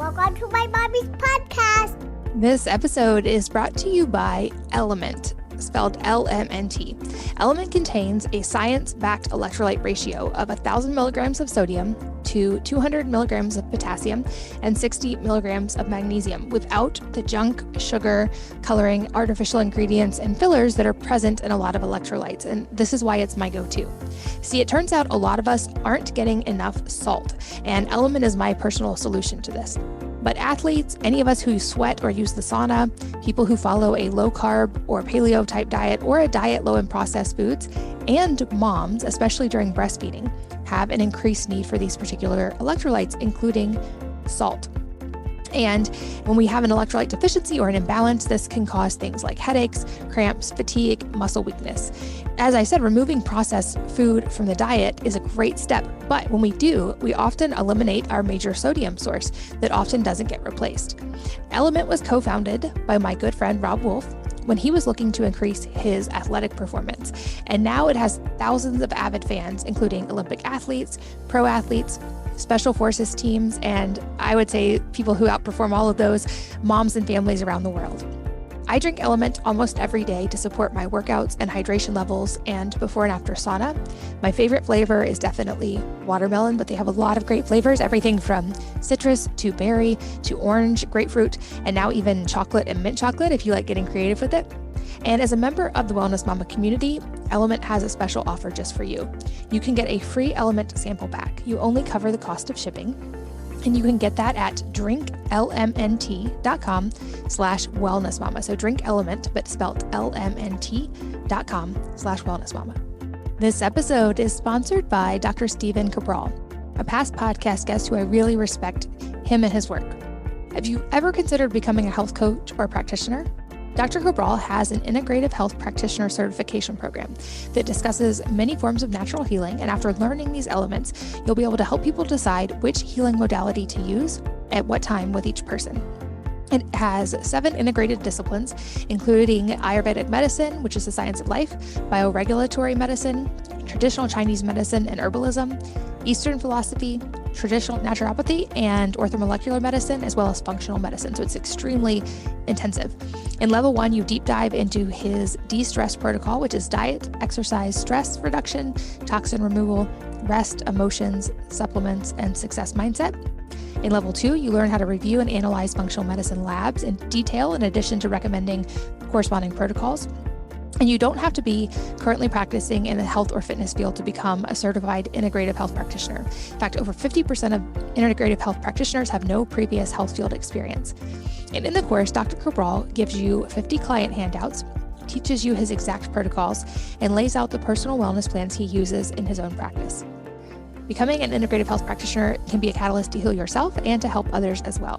Welcome to my mommy's podcast. This episode is brought to you by Element, spelled LMNT. Element contains a science-backed electrolyte ratio of 1,000 milligrams of sodium to 200 milligrams of potassium and 60 milligrams of magnesium without the junk, sugar, coloring, artificial ingredients, and fillers that are present in a lot of electrolytes. And this is why it's my go-to. See, it turns out a lot of us aren't getting enough salt, and Element is my personal solution to this. But athletes, any of us who sweat or use the sauna, people who follow a low-carb or paleo-type diet or a diet low in processed foods, and moms, especially during breastfeeding, have an increased need for these particular electrolytes, including salt. And when we have an electrolyte deficiency or an imbalance, this can cause things like headaches, cramps, fatigue, muscle weakness. As I said, removing processed food from the diet is a great step, but when we do, we often eliminate our major sodium source that often doesn't get replaced. Element was co-founded by my good friend Rob Wolf when he was looking to increase his athletic performance. And now it has thousands of avid fans, including Olympic athletes, pro athletes, special forces teams, and I would say people who outperform all of those, moms and families around the world. I drink Element almost every day to support my workouts and hydration levels and before and after sauna. My favorite flavor is definitely watermelon, but they have a lot of great flavors, everything from citrus to berry to orange, grapefruit, and now even chocolate and mint chocolate if you like getting creative with it. And as a member of the Wellness Mama community, Element has a special offer just for you. You can get a free Element sample pack. You only cover the cost of shipping. And you can get that at drinklmnt.com/wellnessmama. So drink Element, but spelled lmnt.com/wellnessmama. This episode is sponsored by Dr. Stephen Cabral, a past podcast guest who I really respect him and his work. Have you ever considered becoming a health coach or practitioner? Dr. Cabral has an integrative health practitioner certification program that discusses many forms of natural healing, and after learning these elements, you'll be able to help people decide which healing modality to use at what time with each person. It has 7 integrated disciplines, including Ayurvedic medicine, which is the science of life, bioregulatory medicine, traditional Chinese medicine and herbalism, Eastern philosophy, traditional naturopathy, and orthomolecular medicine, as well as functional medicine. So it's extremely intensive. In level 1, you deep dive into his de-stress protocol, which is diet, exercise, stress reduction, toxin removal, rest, emotions, supplements, and success mindset. In level 2, you learn how to review and analyze functional medicine labs in detail, in addition to recommending corresponding protocols. And you don't have to be currently practicing in the health or fitness field to become a certified integrative health practitioner. In fact, over 50% of integrative health practitioners have no previous health field experience. And in the course, Dr. Cabral gives you 50 client handouts, teaches you his exact protocols, and lays out the personal wellness plans he uses in his own practice. Becoming an integrative health practitioner can be a catalyst to heal yourself and to help others as well.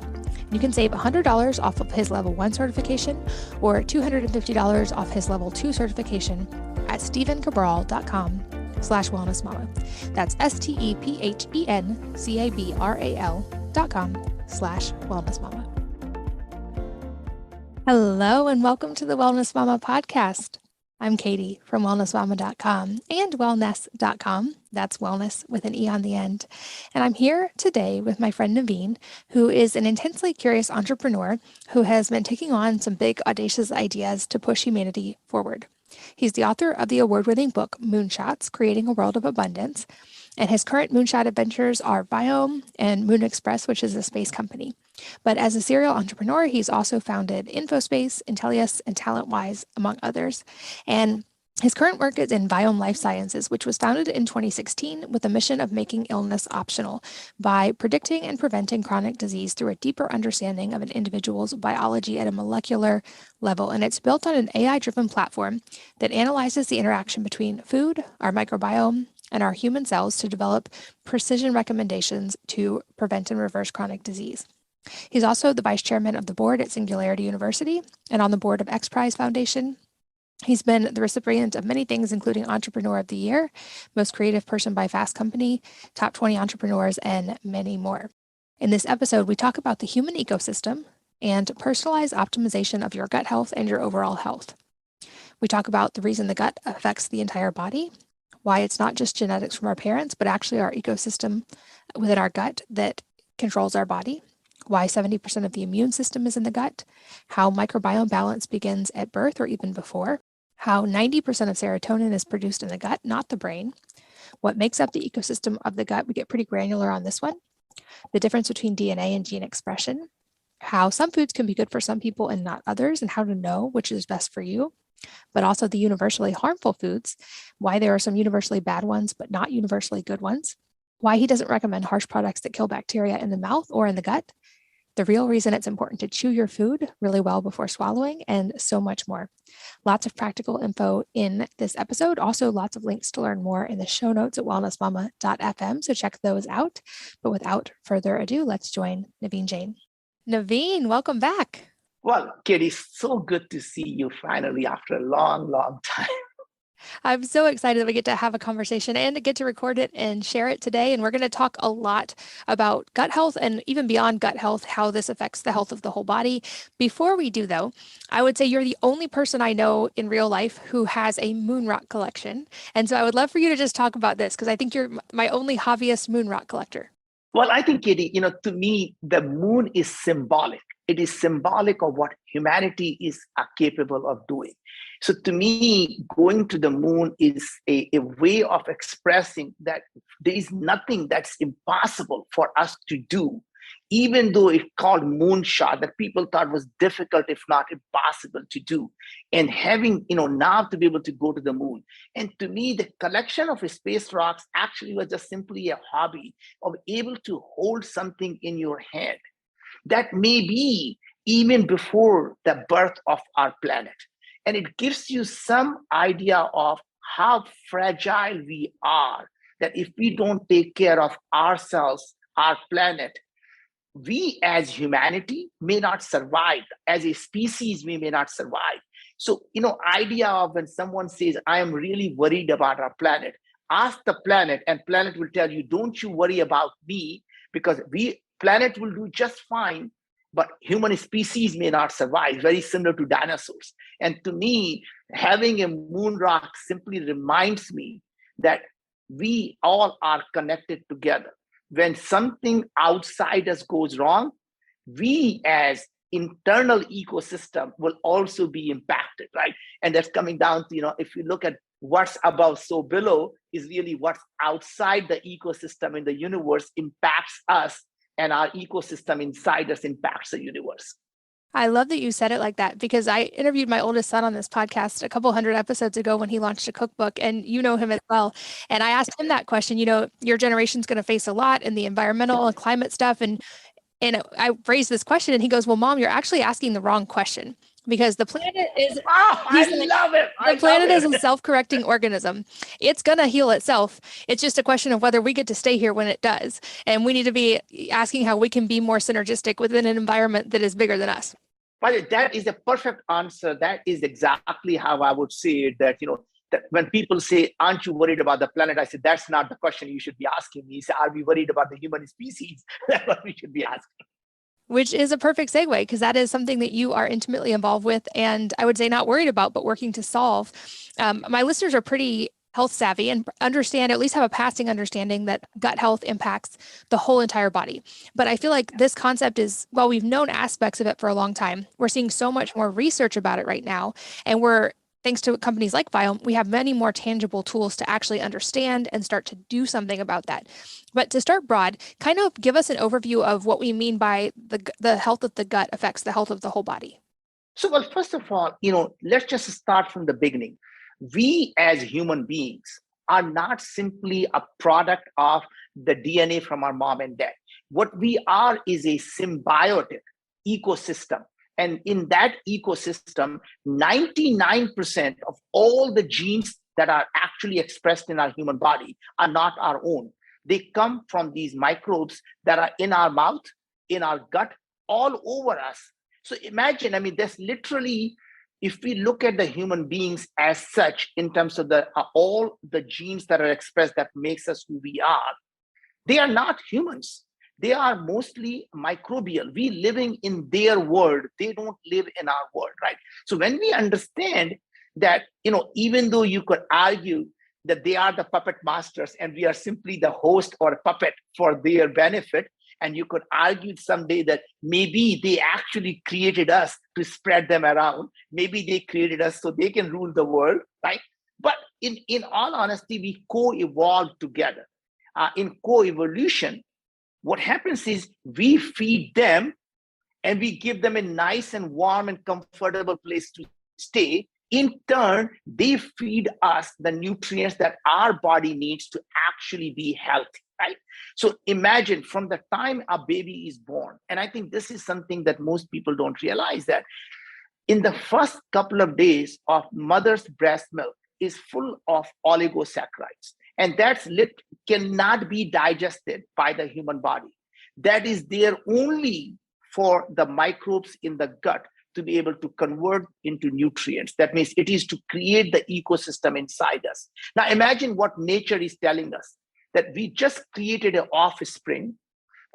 You can save $100 off of his level 1 certification or $250 off his level 2 certification at stephencabral.com/wellnessmama. That's stephencabral.com/wellnessmama. Hello and welcome to the Wellness Mama podcast. I'm Katie from wellnessmama.com and wellness.com. That's wellness with an E on the end. And I'm here today with my friend Naveen, who is an intensely curious entrepreneur who has been taking on some big, audacious ideas to push humanity forward. He's the author of the award-winning book, Moonshots, Creating a World of Abundance. And his current moonshot adventures are Biome and Moon Express, which is a space company. But as a serial entrepreneur, he's also founded InfoSpace, Intellius, and TalentWise, among others. And his current work is in Viome Life Sciences, which was founded in 2016 with a mission of making illness optional by predicting and preventing chronic disease through a deeper understanding of an individual's biology at a molecular level. And it's built on an AI-driven platform that analyzes the interaction between food, our microbiome, and our human cells to develop precision recommendations to prevent and reverse chronic disease. He's also the vice chairman of the board at Singularity University and on the board of X Prize Foundation. He's been the recipient of many things, including Entrepreneur of the Year, Most Creative Person by Fast Company, Top 20 Entrepreneurs, and many more. In this episode, we talk about the human ecosystem and personalized optimization of your gut health and your overall health. We talk about the reason the gut affects the entire body, why it's not just genetics from our parents, but actually our ecosystem within our gut that controls our body. why 70% of the immune system is in the gut, how microbiome balance begins at birth or even before, how 90% of serotonin is produced in the gut, not the brain, what makes up the ecosystem of the gut. We get pretty granular on this one. The difference between DNA and gene expression, how some foods can be good for some people and not others, and how to know which is best for you, but also the universally harmful foods, why there are some universally bad ones, but not universally good ones, why he doesn't recommend harsh products that kill bacteria in the mouth or in the gut, the real reason it's important to chew your food really well before swallowing, and so much more. Lots of practical info in this episode. Also, lots of links to learn more in the show notes at wellnessmama.fm. So check those out. But without further ado, let's join Naveen Jain. Naveen, welcome back. Well, Katie, so good to see you finally after a long, long time. I'm so excited that we get to have a conversation and to get to record it and share it today. And we're going to talk a lot about gut health and even beyond gut health, how this affects the health of the whole body. Before we do, though, I would say you're the only person I know in real life who has a moon rock collection. And so I would love for you to just talk about this because I think you're my only hobbyist moon rock collector. Well, I think, Katie, to me, the moon is symbolic. It is symbolic of what humanity is capable of doing. So to me, going to the moon is a way of expressing that there is nothing that's impossible for us to do, even though it's called moonshot, that people thought was difficult, if not impossible to do. And having, now to be able to go to the moon. And to me, the collection of space rocks actually was just simply a hobby of able to hold something in your hand that may be even before the birth of our planet. And it gives you some idea of how fragile we are, that if we don't take care of ourselves, our planet, we as humanity may not survive. As a species, we may not survive. So, idea of when someone says, I am really worried about our planet, ask the planet and planet will tell you, don't you worry about me, because planet will do just fine, but human species may not survive, very similar to dinosaurs. And to me, having a moon rock simply reminds me that we all are connected together. When something outside us goes wrong, we as internal ecosystem will also be impacted, right? And that's coming down to, if you look at what's above, so below is really what's outside the ecosystem in the universe impacts us, and our ecosystem inside us impacts the universe. I love that you said it like that because I interviewed my oldest son on this podcast a couple hundred episodes ago when he launched a cookbook, and you know him as well. And I asked him that question, your generation's going to face a lot in the environmental and climate stuff. And I raised this question and he goes, well, Mom, you're actually asking the wrong question because the planet is, love it. The planet is a self-correcting organism. It's going to heal itself. It's just a question of whether we get to stay here when it does. And we need to be asking how we can be more synergistic within an environment that is bigger than us. But that is a perfect answer. That is exactly how I would say it, that, that when people say, aren't you worried about the planet? I said, that's not the question you should be asking me. So are we worried about the human species? That's what we should be asking. Which is a perfect segue because that is something that you are intimately involved with. And I would say not worried about, but working to solve. My listeners are pretty health savvy and understand, at least have a passing understanding that gut health impacts the whole entire body. But I feel like this concept is, well, we've known aspects of it for a long time. We're seeing so much more research about it right now. And thanks to companies like Viome, we have many more tangible tools to actually understand and start to do something about that. But to start broad, kind of give us an overview of what we mean by the health of the gut affects the health of the whole body. So, well, first of all, let's just start from the beginning. We as human beings are not simply a product of the DNA from our mom and dad. What we are is a symbiotic ecosystem. And in that ecosystem, 99% of all the genes that are actually expressed in our human body are not our own. They come from these microbes that are in our mouth, in our gut, all over us. So imagine, there's literally, if we look at the human beings as such, in terms of all the genes that are expressed that makes us who we are, they are not humans. They are mostly microbial. We living in their world. They don't live in our world, right? So when we understand that, even though you could argue that they are the puppet masters and we are simply the host or puppet for their benefit, And you could argue someday that maybe they actually created us to spread them around. Maybe they created us so they can rule the world, right? But in all honesty, we co-evolved together. In co-evolution, what happens is we feed them and we give them a nice and warm and comfortable place to stay. In turn, they feed us the nutrients that our body needs to actually be healthy, right? So imagine from the time a baby is born, and I think this is something that most people don't realize, that in the first couple of days of mother's breast milk is full of oligosaccharides, and cannot be digested by the human body. That is there only for the microbes in the gut to be able to convert into nutrients. That means it is to create the ecosystem inside us. Now imagine what nature is telling us, that we just created an offspring,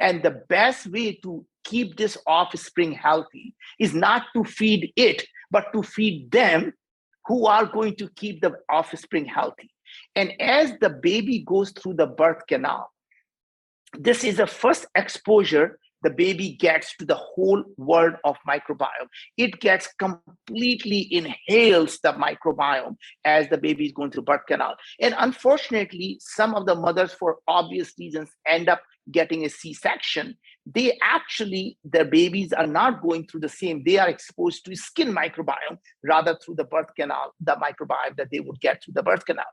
and the best way to keep this offspring healthy is not to feed it, but to feed them, who are going to keep the offspring healthy. And as the baby goes through the birth canal, this is the first exposure the baby gets to the whole world of microbiome. It gets completely inhales the microbiome as the baby is going through birth canal. And unfortunately, some of the mothers, for obvious reasons, end up getting a C-section. Their babies are not going through the same. They are exposed to skin microbiome rather through the birth canal, the microbiome that they would get through the birth canal.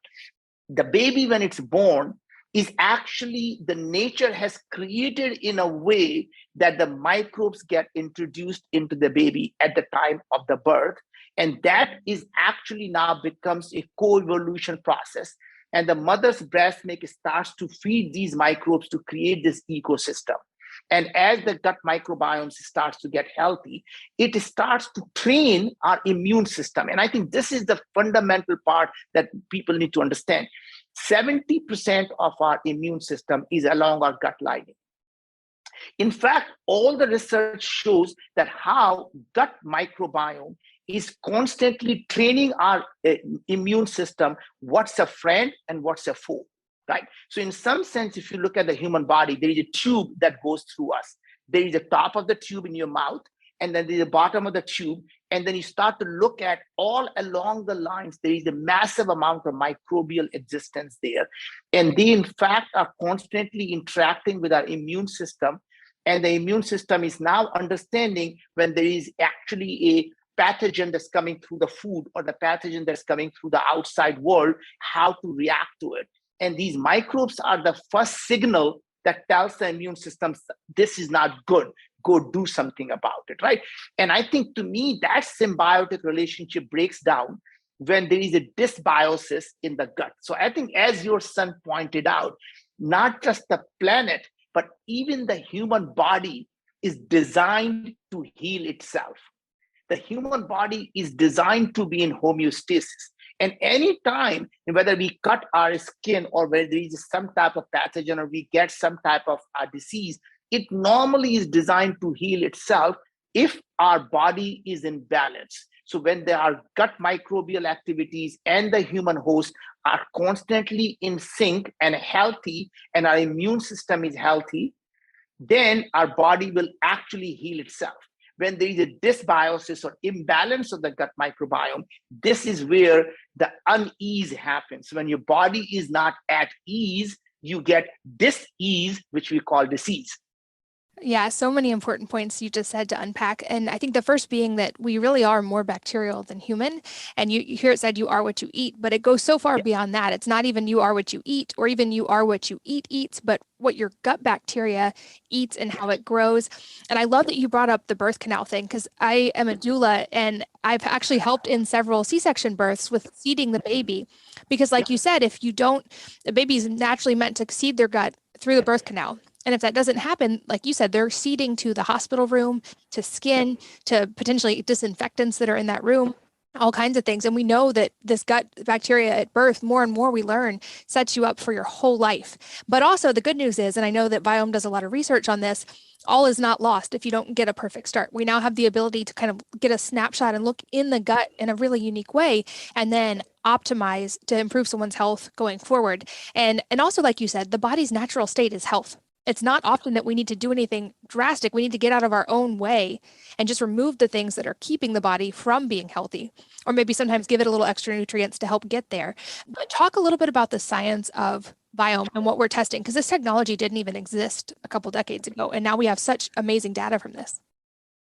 The baby, when it's born, is actually the nature has created in a way that the microbes get introduced into the baby at the time of the birth. And that is actually now becomes a co-evolution process. And the mother's breast milk starts to feed these microbes to create this ecosystem. And as the gut microbiome starts to get healthy, it starts to train our immune system. And I think this is the fundamental part that people need to understand. 70% of our immune system is along our gut lining. In fact, all the research shows that how gut microbiome is constantly training our immune system, what's a friend and what's a foe, right? So in some sense, if you look at the human body, there is a tube that goes through us. There is a top of the tube in your mouth, and then there's the bottom of the tube. And then you start to look at all along the lines, there is a massive amount of microbial existence there. And they, in fact, are constantly interacting with our immune system. And the immune system is now understanding when there is actually a pathogen that's coming through the food or the pathogen that's coming through the outside world, how to react to it. And these microbes are the first signal that tells the immune system, this is not good. Go do something about it, right? And I think, to me, that symbiotic relationship breaks down when there is a dysbiosis in the gut. So I think, as your son pointed out, not just the planet, but even the human body is designed to heal itself. The human body is designed to be in homeostasis. And anytime, whether we cut our skin or whether there is some type of pathogen or we get some type of disease, it normally is designed to heal itself if our body is in balance. So when there are gut microbial activities and the human host are constantly in sync and healthy, and our immune system is healthy, then our body will actually heal itself. When there is a dysbiosis or imbalance of the gut microbiome, this is where the unease happens. When your body is not at ease, you get dis-ease, which we call disease. Yeah, so many important points you just said to unpack. And I think the first being that we really are more bacterial than human. And you hear it said you are what you eat, but it goes so far beyond that. It's not even you are what you eat, or even you are what you eats, but what your gut bacteria eats and how it grows. And I love that you brought up the birth canal thing, because I am a doula and I've actually helped in several C-section births with seeding the baby. Because like you said, if you don't, the baby is naturally meant to seed their gut through the birth canal. And if that doesn't happen, like you said, they're seeding to the hospital room, to skin, to potentially disinfectants that are in that room, all kinds of things. And we know that this gut bacteria at birth, more and more we learn, sets you up for your whole life. But also the good news is, and I know that Viome does a lot of research on this, all is not lost if you don't get a perfect start. We now have the ability to kind of get a snapshot and look in the gut in a really unique way, and then optimize to improve someone's health going forward. And also, like you said, the body's natural state is health. It's not often that we need to do anything drastic. We need to get out of our own way and just remove the things that are keeping the body from being healthy, or maybe sometimes give it a little extra nutrients to help get there. But talk a little bit about the science of Biome and what we're testing, because this technology didn't even exist a couple decades ago, and now we have such amazing data from this.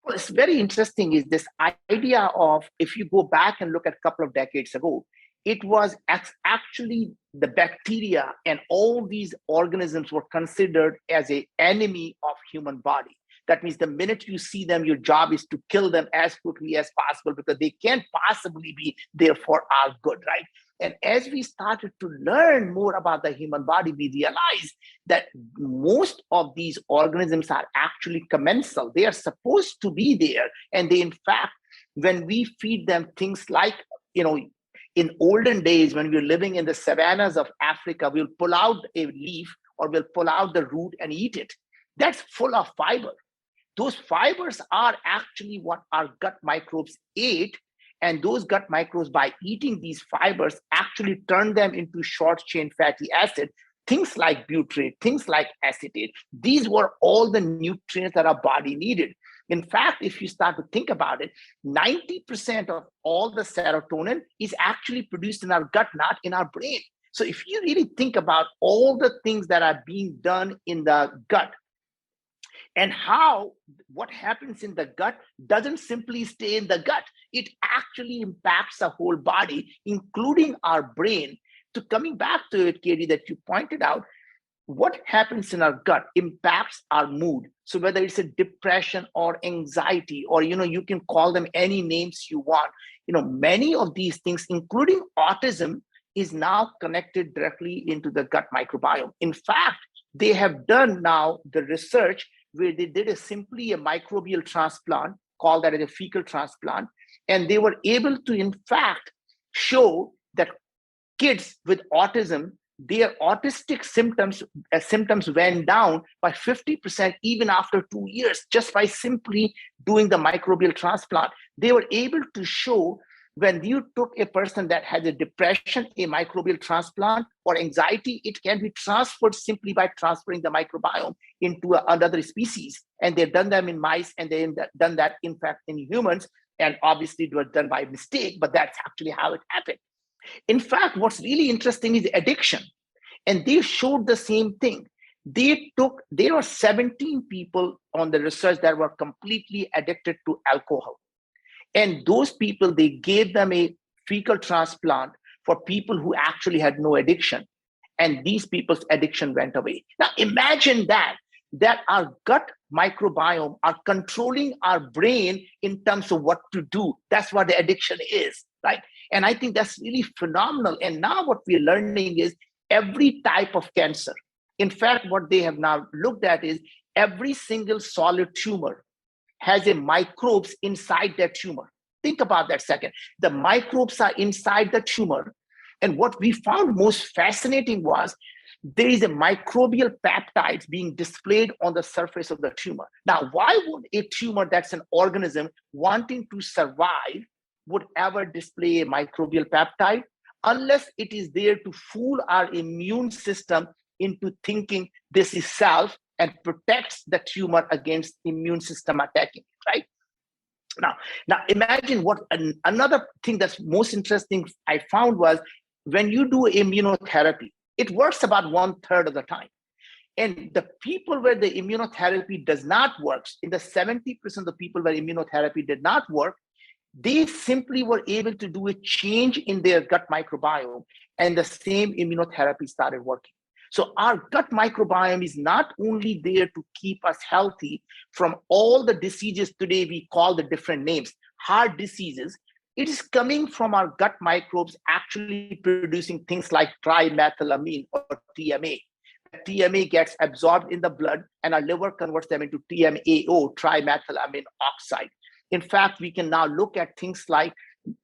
Well, it's very interesting is this idea of, if you go back and look at a couple of decades ago, it was actually the bacteria and all these organisms were considered as an enemy of human body. That means the minute you see them, your job is to kill them as quickly as possible because they can't possibly be there for our good, right? And as we started to learn more about the human body, we realized that most of these organisms are actually commensal. They are supposed to be there. And they, in fact, when we feed them things like, in olden days, when we were living in the savannas of Africa, we'll pull out a leaf or we'll pull out the root and eat it. That's full of fiber. Those fibers are actually what our gut microbes ate. And those gut microbes, by eating these fibers, actually turn them into short chain fatty acid, things like butyrate, things like acetate. These were all the nutrients that our body needed. In fact, if you start to think about it, 90% of all the serotonin is actually produced in our gut, not in our brain. So if you really think about all the things that are being done in the gut, and how what happens in the gut doesn't simply stay in the gut. It actually impacts the whole body, including our brain. So coming back to it, Katie, that you pointed out, what happens in our gut impacts our mood. So whether it's a depression or anxiety, or, you can call them any names you want, many of these things, including autism, is now connected directly into the gut microbiome. In fact, they have done now the research where they did simply a microbial transplant, called that as a fecal transplant, and they were able to, in fact, show that kids with autism, their autistic symptoms went down by 50% even after 2 years, just by simply doing the microbial transplant. They were able to show when you took a person that has a depression, a microbial transplant, or anxiety, it can be transferred simply by transferring the microbiome into another species. And they've done them in mice, and they've done that, in fact, in humans. And obviously it was done by mistake, but that's actually how it happened. In fact, what's really interesting is addiction. And they showed the same thing. There were 17 people on the research that were completely addicted to alcohol. And those people, they gave them a fecal transplant for people who actually had no addiction. And these people's addiction went away. Now, imagine that our gut microbiome are controlling our brain in terms of what to do. That's what the addiction is, right? And I think that's really phenomenal. And now what we're learning is every type of cancer. In fact, what they have now looked at is every single solid tumor has a microbes inside that tumor. Think about that second. The microbes are inside the tumor. And what we found most fascinating was there is a microbial peptides being displayed on the surface of the tumor. Now, why would a tumor that's an organism wanting to survive would ever display a microbial peptide? Unless it is there to fool our immune system into thinking this is self and protects the tumor against immune system attacking it, right? Now imagine what another thing that's most interesting I found was when you do immunotherapy, it works about 1/3 of the time. And the people where the immunotherapy does not work, in the 70% of the people where immunotherapy did not work, they simply were able to do a change in their gut microbiome, and the same immunotherapy started working. So our gut microbiome is not only there to keep us healthy from all the diseases today we call the different names, heart diseases. It is coming from our gut microbes actually producing things like trimethylamine or TMA. TMA gets absorbed in the blood and our liver converts them into TMAO, trimethylamine oxide. In fact, we can now look at things like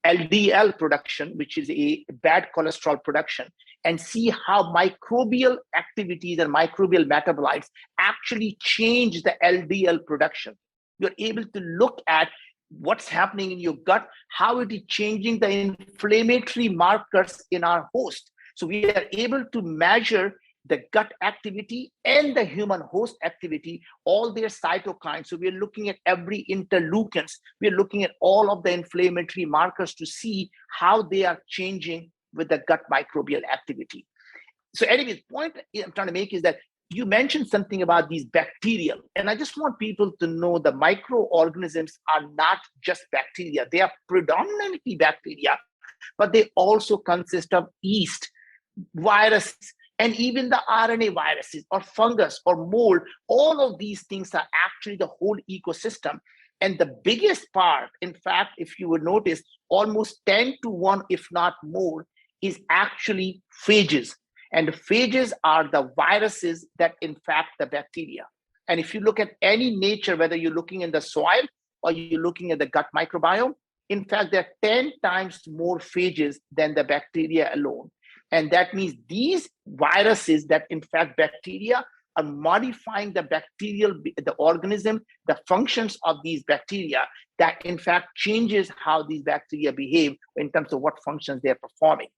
LDL production, which is a bad cholesterol production, and see how microbial activities and microbial metabolites actually change the LDL production. You're able to look at what's happening in your gut, how it is changing the inflammatory markers in our host. So we are able to measure the gut activity and the human host activity, all their cytokines. So we're looking at every interleukins. We're looking at all of the inflammatory markers to see how they are changing with the gut microbial activity. So anyway, the point I'm trying to make is that you mentioned something about these bacterial, and I just want people to know the microorganisms are not just bacteria. They are predominantly bacteria, but they also consist of yeast, viruses, and even the RNA viruses or fungus or mold. All of these things are actually the whole ecosystem. And the biggest part, in fact, if you would notice, almost 10 to 1, if not more, is actually phages. And the phages are the viruses that infect the bacteria. And if you look at any nature, whether you're looking in the soil or you're looking at the gut microbiome, in fact, there are 10 times more phages than the bacteria alone. And that means these viruses that infect bacteria are modifying the the organism, the functions of these bacteria that in fact changes how these bacteria behave in terms of what functions they're performing.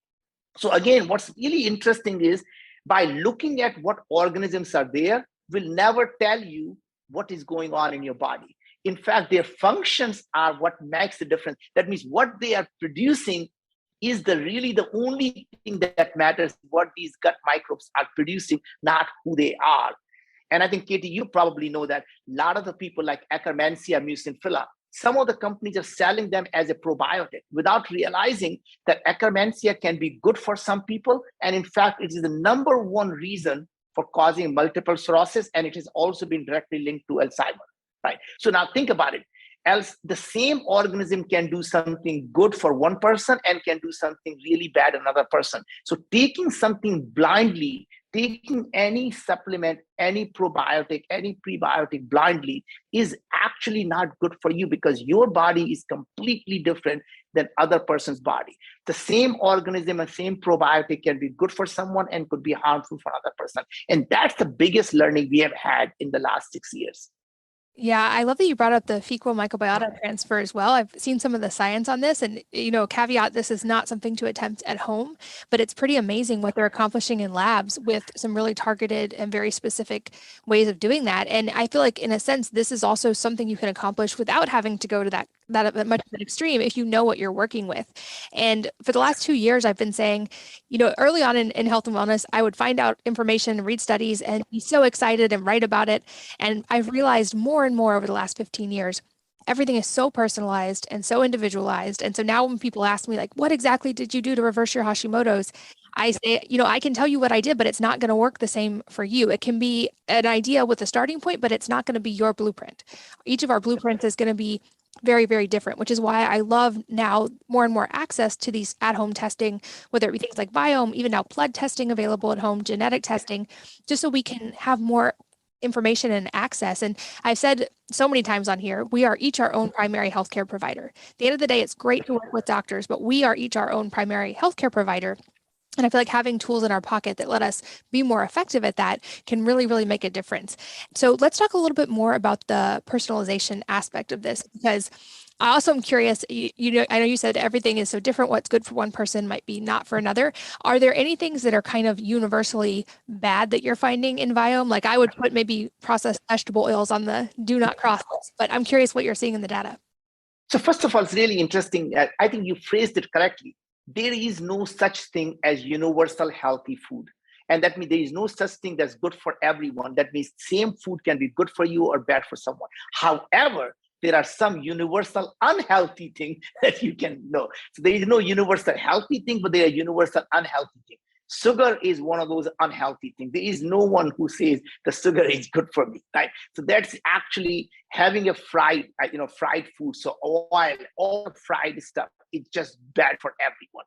So again, what's really interesting is by looking at what organisms are there, will never tell you what is going on in your body. In fact, their functions are what makes the difference. That means what they are producing is really the only thing that matters, what these gut microbes are producing, not who they are. And I think, Katie, you probably know that a lot of the people like Akkermansia muciniphila, some of the companies are selling them as a probiotic without realizing that Akkermansia can be good for some people. And in fact, it is the number one reason for causing multiple sclerosis. And it has also been directly linked to Alzheimer's, right? So now think about it. Else, the same organism can do something good for one person and can do something really bad another person. So taking something blindly, taking any supplement, any probiotic, any prebiotic blindly is actually not good for you because your body is completely different than other person's body. The same organism and same probiotic can be good for someone and could be harmful for another person. And that's the biggest learning we have had in the last 6 years. Yeah, I love that you brought up the fecal microbiota transfer as well. I've seen some of the science on this, and caveat, this is not something to attempt at home, but it's pretty amazing what they're accomplishing in labs with some really targeted and very specific ways of doing that. And I feel like in a sense, this is also something you can accomplish without having to go to that much of an extreme if you know what you're working with. And for the last 2 years, I've been saying, early on in health and wellness, I would find out information, read studies, and be so excited and write about it. And I've realized more and more over the last 15 years, everything is so personalized and so individualized. And so now when people ask me, like, what exactly did you do to reverse your Hashimoto's? I say, I can tell you what I did, but it's not going to work the same for you. It can be an idea with a starting point, but it's not going to be your blueprint. Each of our blueprints is going to be very, very different, which is why I love now more and more access to these at-home testing, whether it be things like Biome, even now blood testing available at home, genetic testing, just so we can have more information and access. And I've said so many times on here, we are each our own primary healthcare provider. At the end of the day, it's great to work with doctors, but we are each our own primary healthcare provider. And I feel like having tools in our pocket that let us be more effective at that can really, really make a difference. So let's talk a little bit more about the personalization aspect of this, because I also am curious, I know you said everything is so different. What's good for one person might be not for another. Are there any things that are kind of universally bad that you're finding in Viome? Like I would put maybe processed vegetable oils on the do not cross list, but I'm curious what you're seeing in the data. So first of all, it's really interesting. I think you phrased it correctly. There is no such thing as universal healthy food. And that means there is no such thing that's good for everyone. That means same food can be good for you or bad for someone. However, there are some universal unhealthy things that you can know. So there is no universal healthy thing, but there are universal unhealthy things. Sugar is one of those unhealthy things. There is no one who says the sugar is good for me, right? So that's actually having a fried food. So oil, all fried stuff, it's just bad for everyone.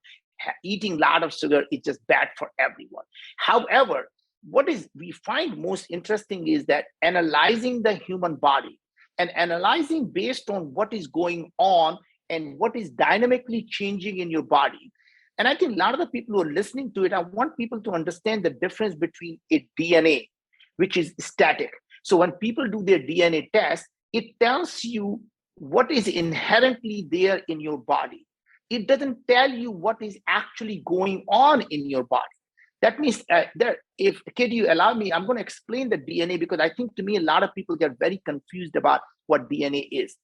Eating a lot of sugar is just bad for everyone. However, what is we find most interesting is that analyzing the human body and analyzing based on what is going on and what is dynamically changing in your body. And I think a lot of the people who are listening to it, I want people to understand the difference between a DNA, which is static. So when people do their DNA test, it tells you what is inherently there in your body. It doesn't tell you what is actually going on in your body. That means if Katie, you allow me, I'm going to explain the DNA because I think to me, a lot of people get very confused about what DNA is.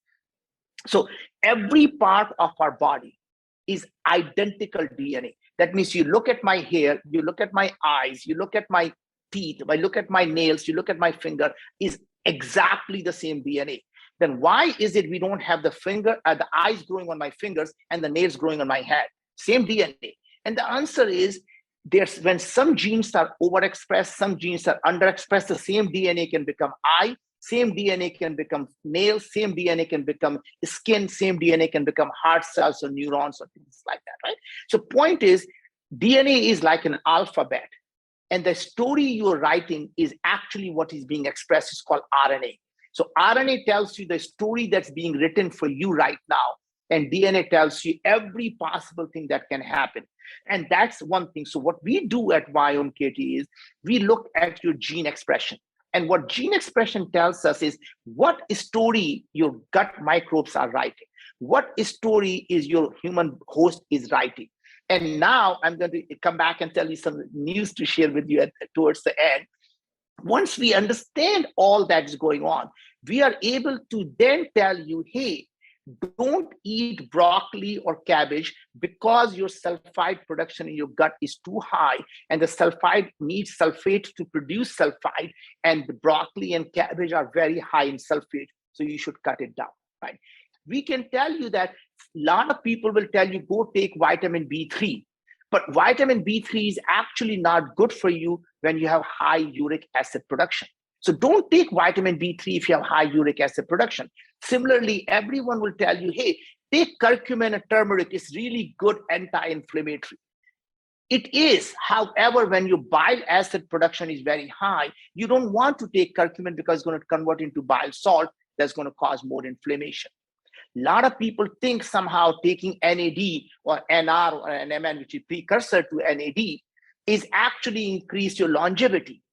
So every part of our body is identical DNA. That means you look at my hair, you look at my eyes, you look at my teeth, I look at my nails, you look at my finger, is exactly the same DNA. Then why is it we don't have the eyes growing on my fingers and the nails growing on my head? Same DNA. And the answer is when some genes are overexpressed, some genes are underexpressed, the same DNA can become eye, same DNA can become nails, same DNA can become skin, same DNA can become heart cells or neurons or things like that, right? So point is, DNA is like an alphabet, and the story you're writing is actually what is being expressed. It's called RNA. So RNA tells you the story that's being written for you right now, and DNA tells you every possible thing that can happen. And that's one thing. So what we do at Viome, Katie, is we look at your gene expression. And what gene expression tells us is what story your gut microbes are writing, what story is your human host is writing. And now I'm going to come back and tell you some news to share with you towards the end. Once we understand all that's going on, we are able to then tell you, hey, don't eat broccoli or cabbage because your sulfide production in your gut is too high, and the sulfide needs sulfate to produce sulfide, and the broccoli and cabbage are very high in sulfate, so you should cut it down, right? We can tell you that a lot of people will tell you, go take vitamin B3, but vitamin B3 is actually not good for you when you have high uric acid production. So don't take vitamin B3 if you have high uric acid production. Similarly, everyone will tell you, hey, take curcumin and turmeric. It's really good anti-inflammatory. It is. However, when your bile acid production is very high, you don't want to take curcumin because it's going to convert into bile salt. That's going to cause more inflammation. A lot of people think somehow taking NAD or NR or NMN, which is precursor to NAD, is actually increase your longevity.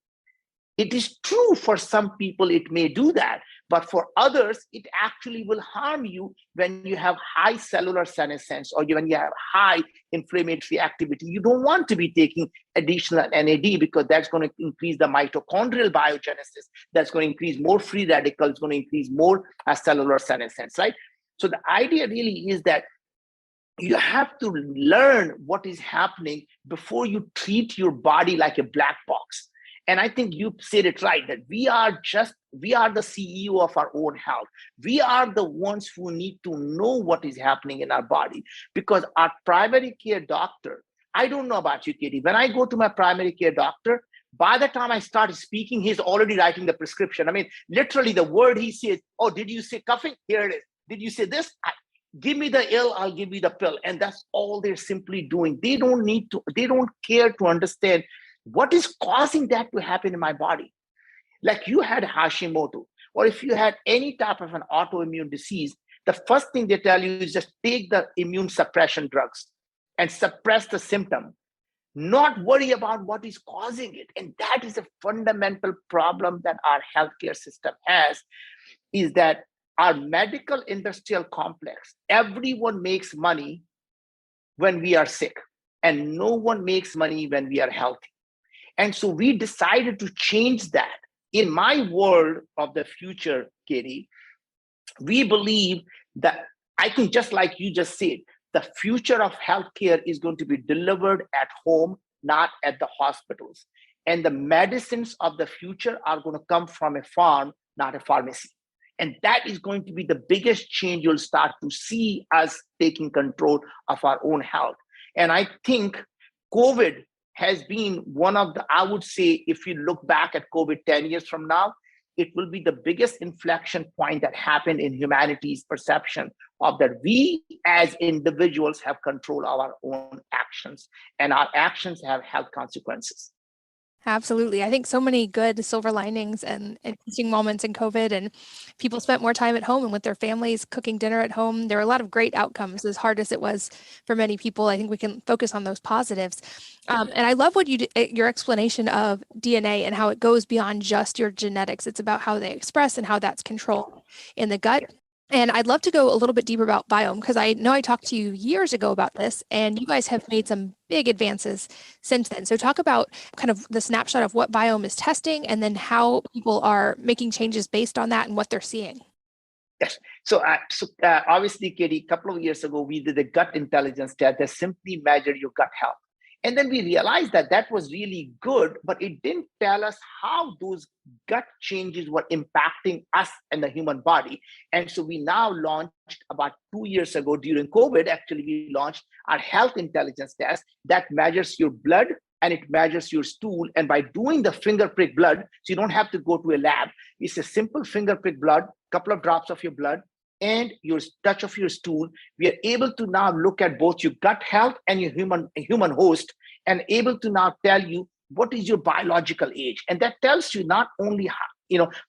It is true for some people, it may do that, but for others, it actually will harm you when you have high cellular senescence or when you have high inflammatory activity. You don't want to be taking additional NAD because that's going to increase the mitochondrial biogenesis. That's going to increase more free radicals, going to increase more cellular senescence, right? So the idea really is that you have to learn what is happening before you treat your body like a black box. And I think you said it right, that we are the CEO of our own health. We are the ones who need to know what is happening in our body, because our primary care doctor, I don't know about you, Katie, when I go to my primary care doctor, by the time I start speaking, he's already writing the prescription. I mean, literally the word he says, oh, did you say coughing? Here it is. Did you say this? Give me the ill, I'll give you the pill. And that's all they're simply doing. They don't care to understand what is causing that to happen in my body. Like you had Hashimoto, or if you had any type of an autoimmune disease, the first thing they tell you is just take the immune suppression drugs and suppress the symptom, not worry about what is causing it. And that is a fundamental problem that our healthcare system has, is that our medical industrial complex, everyone makes money when we are sick, and no one makes money when we are healthy. And so we decided to change that. In my world of the future, Katie, we believe that, I think just like you just said, the future of healthcare is going to be delivered at home, not at the hospitals. And the medicines of the future are going to come from a farm, not a pharmacy. And that is going to be the biggest change you'll start to see us taking control of our own health. And I think COVID has been one of the, I would say, if you look back at COVID 10 years from now, it will be the biggest inflection point that happened in humanity's perception of that we as individuals have control of our own actions, and our actions have health consequences. Absolutely. I think so many good silver linings and interesting moments in COVID, and people spent more time at home and with their families cooking dinner at home. There were a lot of great outcomes, as hard as it was for many people. I think we can focus on those positives. And I love what your explanation of DNA and how it goes beyond just your genetics. It's about how they express and how that's controlled in the gut. And I'd love to go a little bit deeper about Biome because I know I talked to you years ago about this, and you guys have made some big advances since then. So talk about kind of the snapshot of what Biome is testing and then how people are making changes based on that and what they're seeing. Yes. So obviously, Katie, a couple of years ago, we did a gut intelligence test that simply measured your gut health. And then we realized that that was really good, but it didn't tell us how those gut changes were impacting us and the human body. And so we now launched about 2 years ago during COVID, actually, we launched our health intelligence test that measures your blood and it measures your stool. And by doing the finger prick blood, so you don't have to go to a lab, it's a simple finger prick blood, couple of drops of your blood, and your touch of your stool, we are able to now look at both your gut health and your human host, and able to now tell you what is your biological age. And that tells you not only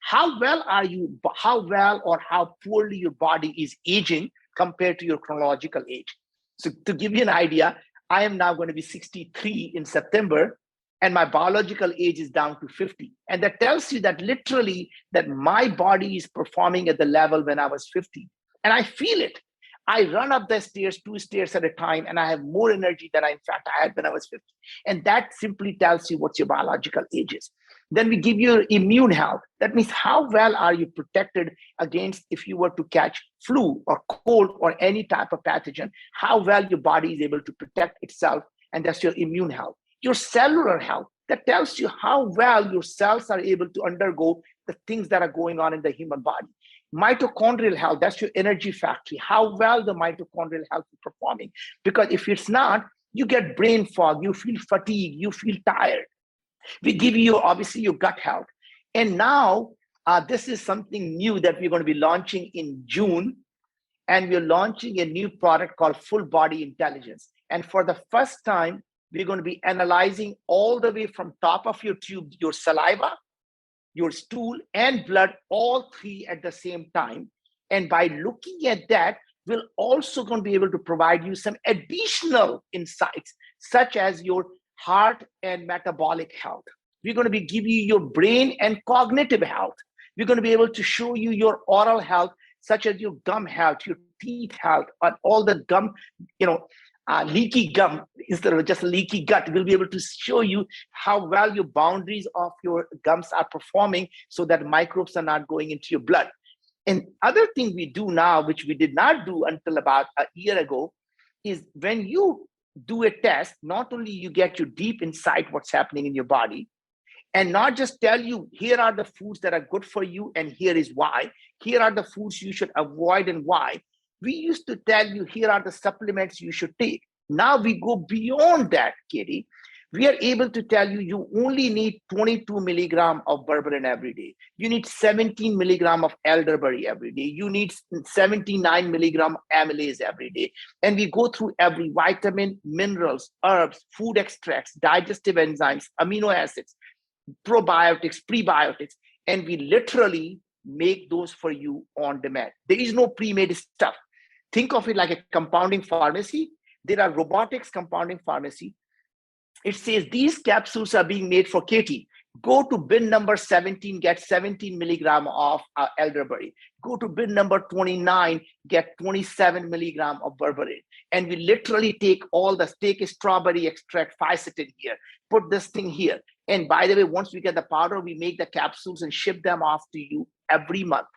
how well are you, how well or how poorly your body is aging compared to your chronological age. So to give you an idea, I am now going to be 63 in September, and my biological age is down to 50. And that tells you that literally that my body is performing at the level when I was 50. And I feel it. I run up the stairs, 2 stairs at a time, and I have more energy than I had when I was 50. And that simply tells you what your biological age is. Then we give you immune health. That means how well are you protected against if you were to catch flu or cold or any type of pathogen, how well your body is able to protect itself. And that's your immune health. Your cellular health, that tells you how well your cells are able to undergo the things that are going on in the human body. Mitochondrial health, that's your energy factory, how well the mitochondrial health is performing. Because if it's not, you get brain fog, you feel fatigue, you feel tired. We give you obviously your gut health. And now this is something new that we're going to be launching in June. And we're launching a new product called Full Body Intelligence. And for the first time, we're going to be analyzing all the way from top of your tube, your saliva, your stool, and blood, all three at the same time. And by looking at that, we're also going to be able to provide you some additional insights, such as your heart and metabolic health. We're going to be giving you your brain and cognitive health. We're going to be able to show you your oral health, such as your gum health, your teeth health, and all the gum, leaky gum instead of just leaky gut. We'll be able to show you how well your boundaries of your gums are performing so that microbes are not going into your blood. And other thing we do now, which we did not do until about a year ago, is when you do a test, not only you get your deep insight what's happening in your body, and not just tell you, here are the foods that are good for you, and here is why. Here are the foods you should avoid and why. We used to tell you, here are the supplements you should take. Now we go beyond that, Katie. We are able to tell you, you only need 22 milligram of berberine every day. You need 17 milligram of elderberry every day. You need 79 milligram amylase every day. And we go through every vitamin, minerals, herbs, food extracts, digestive enzymes, amino acids, probiotics, prebiotics, and we literally make those for you on demand. There is no pre-made stuff. Think of it like a compounding pharmacy. There are robotics compounding pharmacy. It says these capsules are being made for Katie. Go to bin number 17, get 17 milligram of elderberry. Go to bin number 29, get 27 milligram of berberine. And we literally take a strawberry extract, fisetin here, put this thing here. And by the way, once we get the powder, we make the capsules and ship them off to you every month.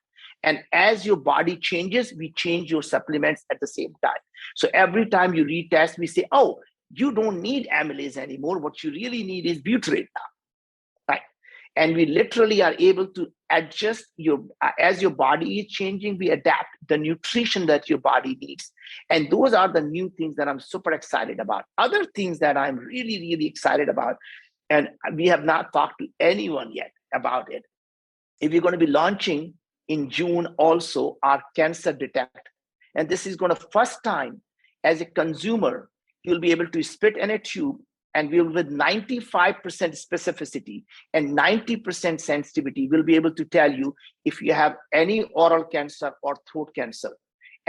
And as your body changes, we change your supplements at the same time. So every time you retest, we say, oh, you don't need amylase anymore. What you really need is butyrate now, right? And we literally are able to adjust as your body is changing, we adapt the nutrition that your body needs. And those are the new things that I'm super excited about. Other things that I'm really, really excited about, and we have not talked to anyone yet about it. If you're going to be launching in June also our cancer detect. And this is going to first time as a consumer, you'll be able to spit in a tube and we'll with 95% specificity and 90% sensitivity, we'll be able to tell you if you have any oral cancer or throat cancer.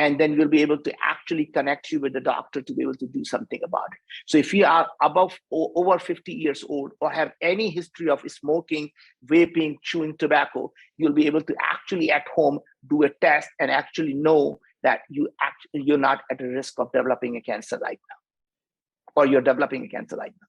And then we'll be able to actually connect you with the doctor to be able to do something about it. So if you are above or over 50 years old or have any history of smoking, vaping, chewing tobacco, you'll be able to actually at home do a test and actually know that you're not at a risk of developing a cancer right now, or you're developing a cancer right now.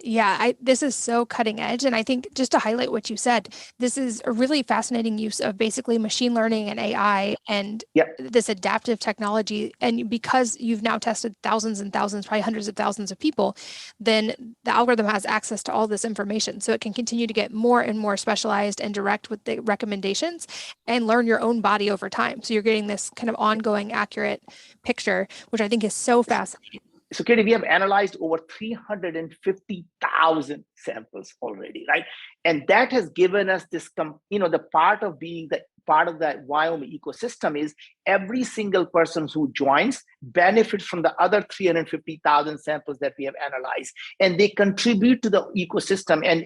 Yeah, this is so cutting edge. And I think just to highlight what you said, this is a really fascinating use of basically machine learning and AI and this adaptive technology. And because you've now tested thousands and thousands, probably hundreds of thousands of people, then the algorithm has access to all this information. So it can continue to get more and more specialized and direct with the recommendations and learn your own body over time. So you're getting this kind of ongoing, accurate picture, which I think is so fascinating. So, Katie, we have analyzed over 350,000 samples already, right? And that has given us this, the part of being the part of that Wyoming ecosystem is every single person who joins benefits from the other 350,000 samples that we have analyzed, and they contribute to the ecosystem. And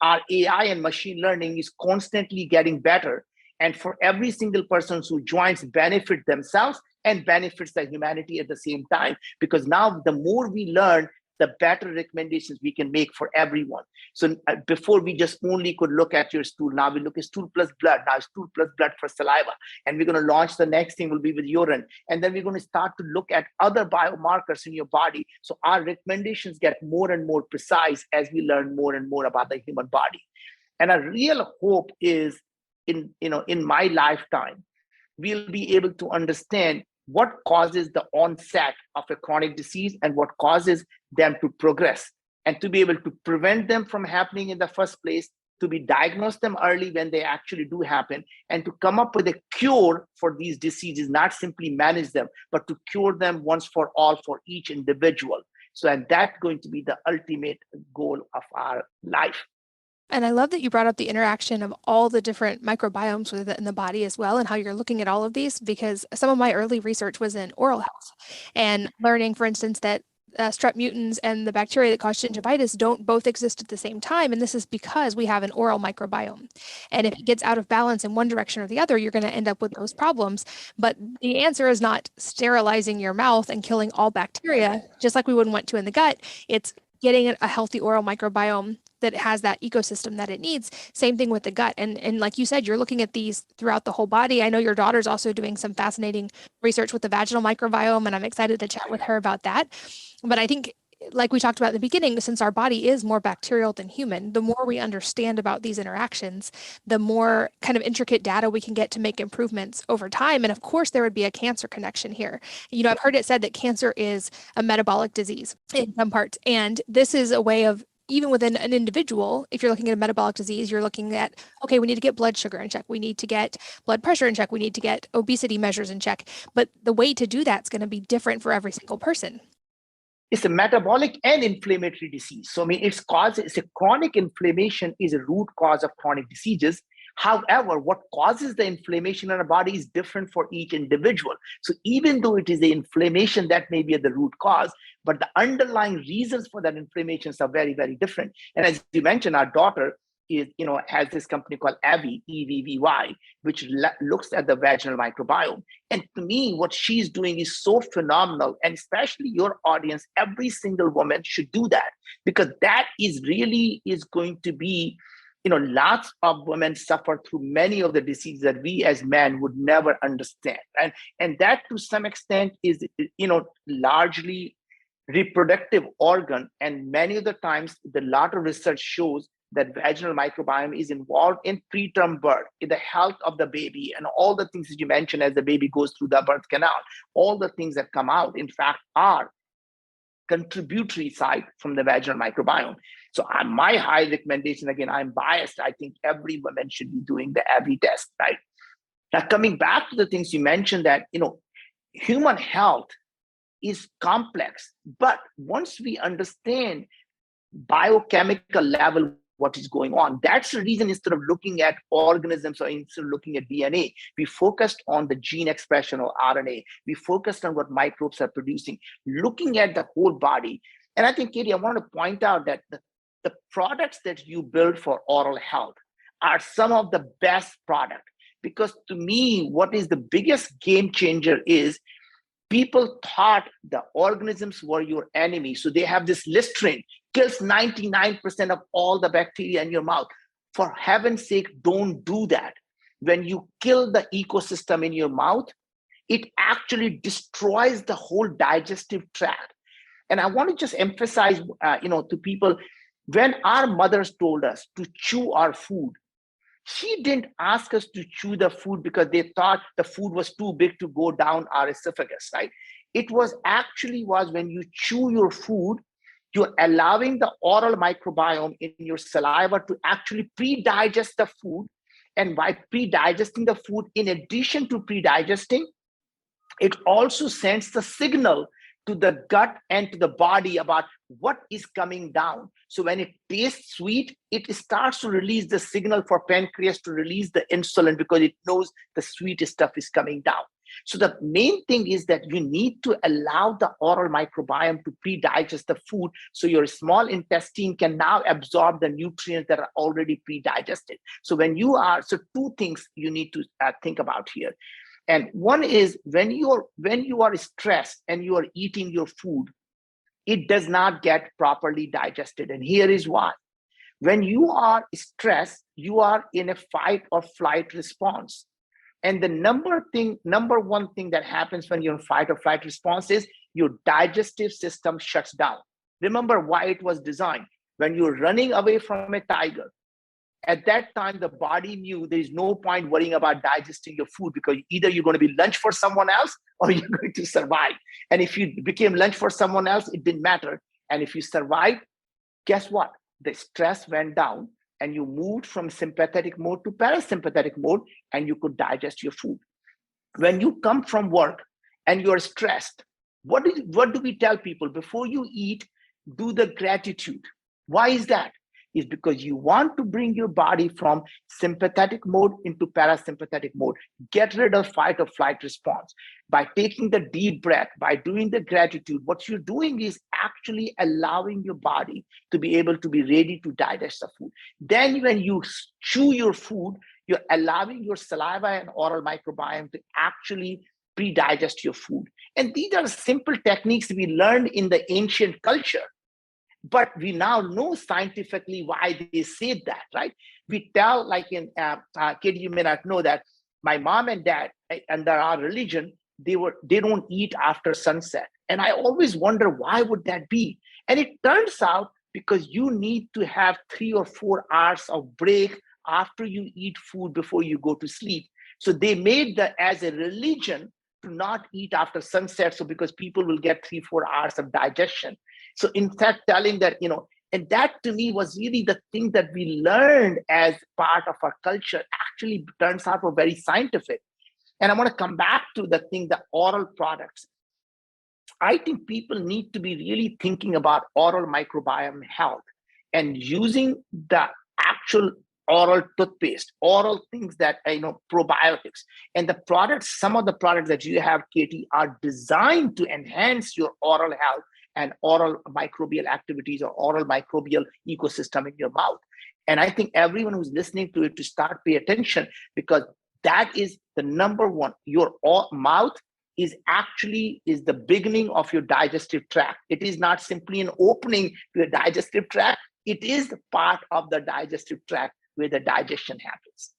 our AI and machine learning is constantly getting better. And for every single person who joins, benefit themselves and benefits the humanity at the same time. Because now the more we learn, the better recommendations we can make for everyone. So before we just only could look at your stool. Now we look at stool plus blood. Now stool plus blood for saliva. And we're going to launch the next thing will be with urine. And then we're going to start to look at other biomarkers in your body. So our recommendations get more and more precise as we learn more and more about the human body. And a real hope is in my lifetime, we'll be able to understand what causes the onset of a chronic disease and what causes them to progress, and to be able to prevent them from happening in the first place, to be diagnosed them early when they actually do happen, and to come up with a cure for these diseases, not simply manage them, but to cure them once for all for each individual. So, and that's going to be the ultimate goal of our life. And I love that you brought up the interaction of all the different microbiomes within the body as well, and how you're looking at all of these, because some of my early research was in oral health and learning, for instance, that strep mutans and the bacteria that cause gingivitis don't both exist at the same time. And this is because we have an oral microbiome. And if it gets out of balance in one direction or the other, you're going to end up with those problems. But the answer is not sterilizing your mouth and killing all bacteria, just like we wouldn't want to in the gut. It's getting a healthy oral microbiome that has that ecosystem that it needs. Same thing with the gut. And like you said, you're looking at these throughout the whole body. I know your daughter's also doing some fascinating research with the vaginal microbiome, and I'm excited to chat with her about that. But I think, like we talked about at the beginning, since our body is more bacterial than human, the more we understand about these interactions, the more kind of intricate data we can get to make improvements over time. And of course, there would be a cancer connection here. I've heard it said that cancer is a metabolic disease in some parts. And this is a way of, even within an individual, if you're looking at a metabolic disease, you're looking at, okay, we need to get blood sugar in check. We need to get blood pressure in check. We need to get obesity measures in check. But the way to do that is going to be different for every single person. It's a metabolic and inflammatory disease. So, it's a chronic inflammation is a root cause of chronic diseases. However, what causes the inflammation in our body is different for each individual. So even though it is the inflammation that may be at the root cause, but the underlying reasons for that inflammations are very, very different. And as you mentioned, our daughter has this company called EVVY, EVVY, which looks at the vaginal microbiome. And to me, what she's doing is so phenomenal. And especially your audience, every single woman should do that, because that is going to be, lots of women suffer through many of the diseases that we as men would never understand. And that to some extent is, largely reproductive organ. And many of the times, the lot of research shows that vaginal microbiome is involved in preterm birth, in the health of the baby, and all the things that you mentioned as the baby goes through the birth canal. All the things that come out, in fact, are contributory side from the vaginal microbiome. So my high recommendation, again, I'm biased. I think every woman should be doing the EVVY test, right? Now, coming back to the things you mentioned, that, human health is complex, but once we understand biochemical level, what is going on, that's the reason, instead of looking at organisms or instead of looking at DNA, we focused on the gene expression or RNA. We focused on what microbes are producing, looking at the whole body. And I think, Katie, I want to point out that the products that you build for oral health are some of the best products. Because to me, what is the biggest game changer is people thought the organisms were your enemy. So they have this Listerine, kills 99% of all the bacteria in your mouth. For heaven's sake, don't do that. When you kill the ecosystem in your mouth, it actually destroys the whole digestive tract. And I want to just emphasize, to people, when our mothers told us to chew our food, she didn't ask us to chew the food because they thought the food was too big to go down our esophagus, right? It was when you chew your food, you're allowing the oral microbiome in your saliva to actually pre-digest the food. And by pre-digesting the food, in addition to pre-digesting, it also sends the signal to the gut and to the body about what is coming down. So when it tastes sweet, it starts to release the signal for pancreas to release the insulin because it knows the sweet stuff is coming down. So the main thing is that you need to allow the oral microbiome to pre-digest the food so your small intestine can now absorb the nutrients that are already pre-digested. So two things you need to think about here. And one is when you are stressed and you are eating your food, it does not get properly digested. And here is why. When you are stressed, you are in a fight or flight response. And the number one thing that happens when you're in fight or flight response is your digestive system shuts down. Remember why it was designed. When you're running away from a tiger, at that time, the body knew there is no point worrying about digesting your food because either you're going to be lunch for someone else or you're going to survive. And if you became lunch for someone else, it didn't matter. And if you survived, guess what? The stress went down and you moved from sympathetic mode to parasympathetic mode and you could digest your food. When you come from work and you're stressed, what do we tell people? Before you eat, do the gratitude. Why is that? Is because you want to bring your body from sympathetic mode into parasympathetic mode. Get rid of fight or flight response. By taking the deep breath, by doing the gratitude, what you're doing is actually allowing your body to be able to be ready to digest the food. Then when you chew your food, you're allowing your saliva and oral microbiome to actually pre-digest your food. And these are simple techniques we learned in the ancient culture. But we now know scientifically why they said that, right? We tell, like in Katie, you may not know that my mom and dad, under our religion, they don't eat after sunset. And I always wonder, why would that be? And it turns out because you need to have 3 or 4 hours of break after you eat food before you go to sleep. So they made that as a religion to not eat after sunset. So because people will get 3-4 hours of digestion. So in fact, telling that, and that to me was really the thing that we learned as part of our culture actually turns out were very scientific. And I want to come back to the oral products. I think people need to be really thinking about oral microbiome health and using the actual oral toothpaste, oral things that, probiotics. And the products, some of the products that you have, Katie, are designed to enhance your oral health and oral microbial activities or oral microbial ecosystem in your mouth. And I think everyone who's listening to it to start pay attention, because that is the number one. Your mouth is the beginning of your digestive tract. It is not simply an opening to the digestive tract. It is part of the digestive tract where the digestion happens.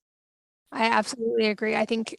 I absolutely agree. I think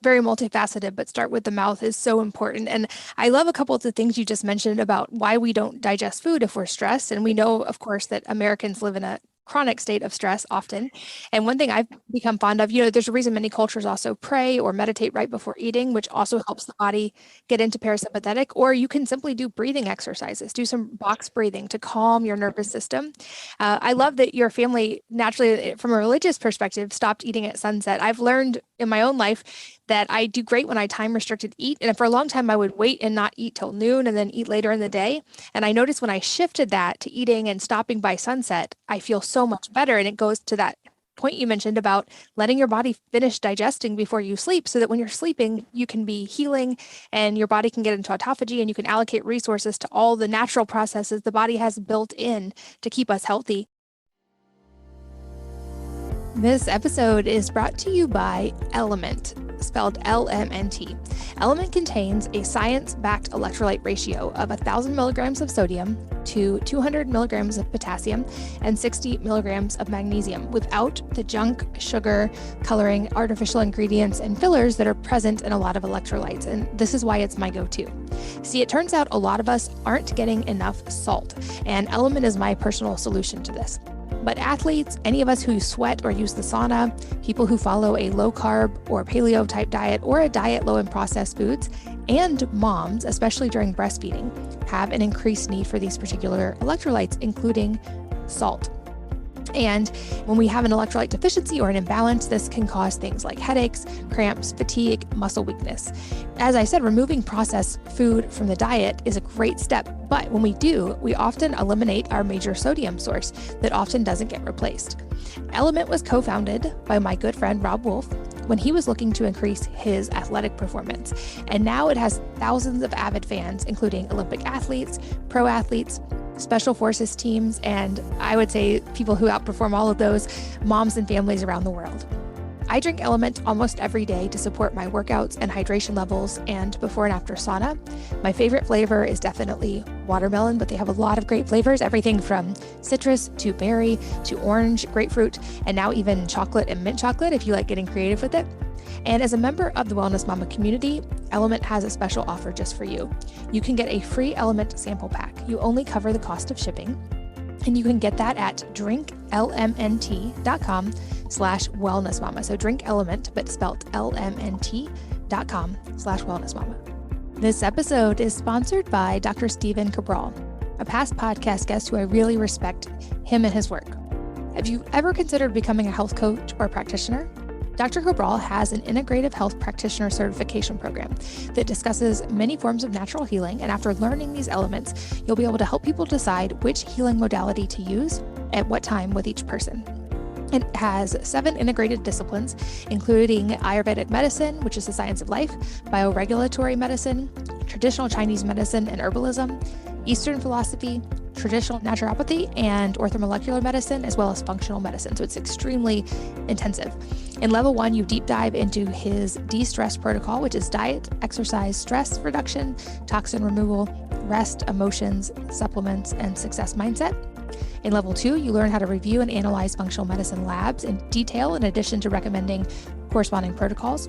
very multifaceted, but start with the mouth is so important. And I love a couple of the things you just mentioned about why we don't digest food if we're stressed. And we know, of course, that Americans live in a chronic state of stress often. And one thing I've become fond of, there's a reason many cultures also pray or meditate right before eating, which also helps the body get into parasympathetic, or you can simply do breathing exercises, do some box breathing to calm your nervous system. I love that your family naturally, from a religious perspective, stopped eating at sunset. I've learned in my own life that I do great when I time restricted eat. And for a long time, I would wait and not eat till noon and then eat later in the day. And I noticed when I shifted that to eating and stopping by sunset, I feel so much better. And it goes to that point you mentioned about letting your body finish digesting before you sleep so that when you're sleeping, you can be healing and your body can get into autophagy and you can allocate resources to all the natural processes the body has built in to keep us healthy. This episode is brought to you by Element, spelled LMNT. Element contains a science-backed electrolyte ratio of 1,000 milligrams of sodium to 200 milligrams of potassium and 60 milligrams of magnesium without the junk, sugar, coloring, artificial ingredients, and fillers that are present in a lot of electrolytes. And this is why it's my go-to. See, it turns out a lot of us aren't getting enough salt, and Element is my personal solution to this. But athletes, any of us who sweat or use the sauna, people who follow a low-carb or paleo-type diet or a diet low in processed foods, and moms, especially during breastfeeding, have an increased need for these particular electrolytes, including salt. And when we have an electrolyte deficiency or an imbalance, this can cause things like headaches, cramps, fatigue, muscle weakness. As I said, removing processed food from the diet is a great step, but when we do, we often eliminate our major sodium source that often doesn't get replaced. Element was co-founded by my good friend Rob Wolf when he was looking to increase his athletic performance. And now it has thousands of avid fans, including Olympic athletes, pro athletes, special forces teams, and I would say people who outperform all of those, moms and families around the world. I drink Element almost every day to support my workouts and hydration levels and before and after sauna. My favorite flavor is definitely watermelon, but they have a lot of great flavors, everything from citrus to berry to orange, grapefruit, and now even chocolate and mint chocolate if you like getting creative with it. And as a member of the Wellness Mama community, Element has a special offer just for you. You can get a free Element sample pack. You only cover the cost of shipping. And you can get that at drinklmnt.com/wellnessmama. So drink Element, but spelled lmnt.com/wellnessmama. This episode is sponsored by Dr. Stephen Cabral, a past podcast guest who I really respect him and his work. Have you ever considered becoming a health coach or practitioner? Dr. Cabral has an integrative health practitioner certification program that discusses many forms of natural healing, and after learning these elements, you'll be able to help people decide which healing modality to use at what time with each person. It has 7 integrated disciplines, including Ayurvedic medicine, which is the science of life, bioregulatory medicine, traditional Chinese medicine and herbalism, Eastern philosophy, traditional naturopathy, and orthomolecular medicine, as well as functional medicine. So it's extremely intensive. In level 1, you deep dive into his de-stress protocol, which is diet, exercise, stress reduction, toxin removal, rest, emotions, supplements, and success mindset. In level 2, you learn how to review and analyze functional medicine labs in detail, in addition to recommending corresponding protocols.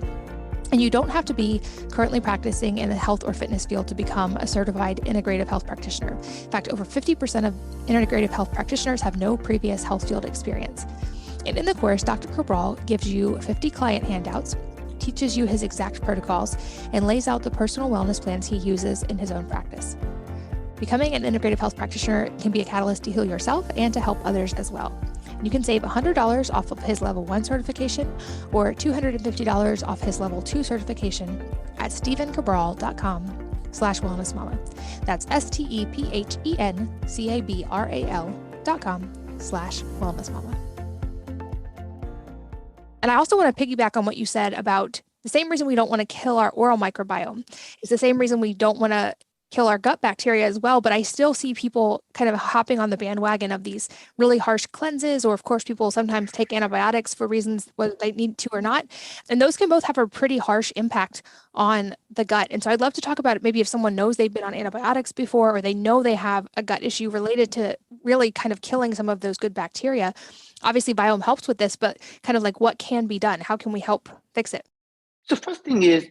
And you don't have to be currently practicing in the health or fitness field to become a certified integrative health practitioner. In fact, over 50% of integrative health practitioners have no previous health field experience. And in the course, Dr. Cabral gives you 50 client handouts, teaches you his exact protocols, and lays out the personal wellness plans he uses in his own practice. Becoming an integrative health practitioner can be a catalyst to heal yourself and to help others as well. You can save $100 off of his level 1 certification or $250 off his level 2 certification at stephencabral.com/wellnessmama. That's stephencabral.com/wellnessmama. And I also want to piggyback on what you said about the same reason we don't want to kill our oral microbiome is the same reason we don't want to kill our gut bacteria as well. But I still see people kind of hopping on the bandwagon of these really harsh cleanses, or of course, people sometimes take antibiotics for reasons whether they need to or not. And those can both have a pretty harsh impact on the gut. And so I'd love to talk about it. Maybe if someone knows they've been on antibiotics before, or they know they have a gut issue related to really kind of killing some of those good bacteria. Obviously, Biome helps with this, but kind of like what can be done? How can we help fix it? So first thing is,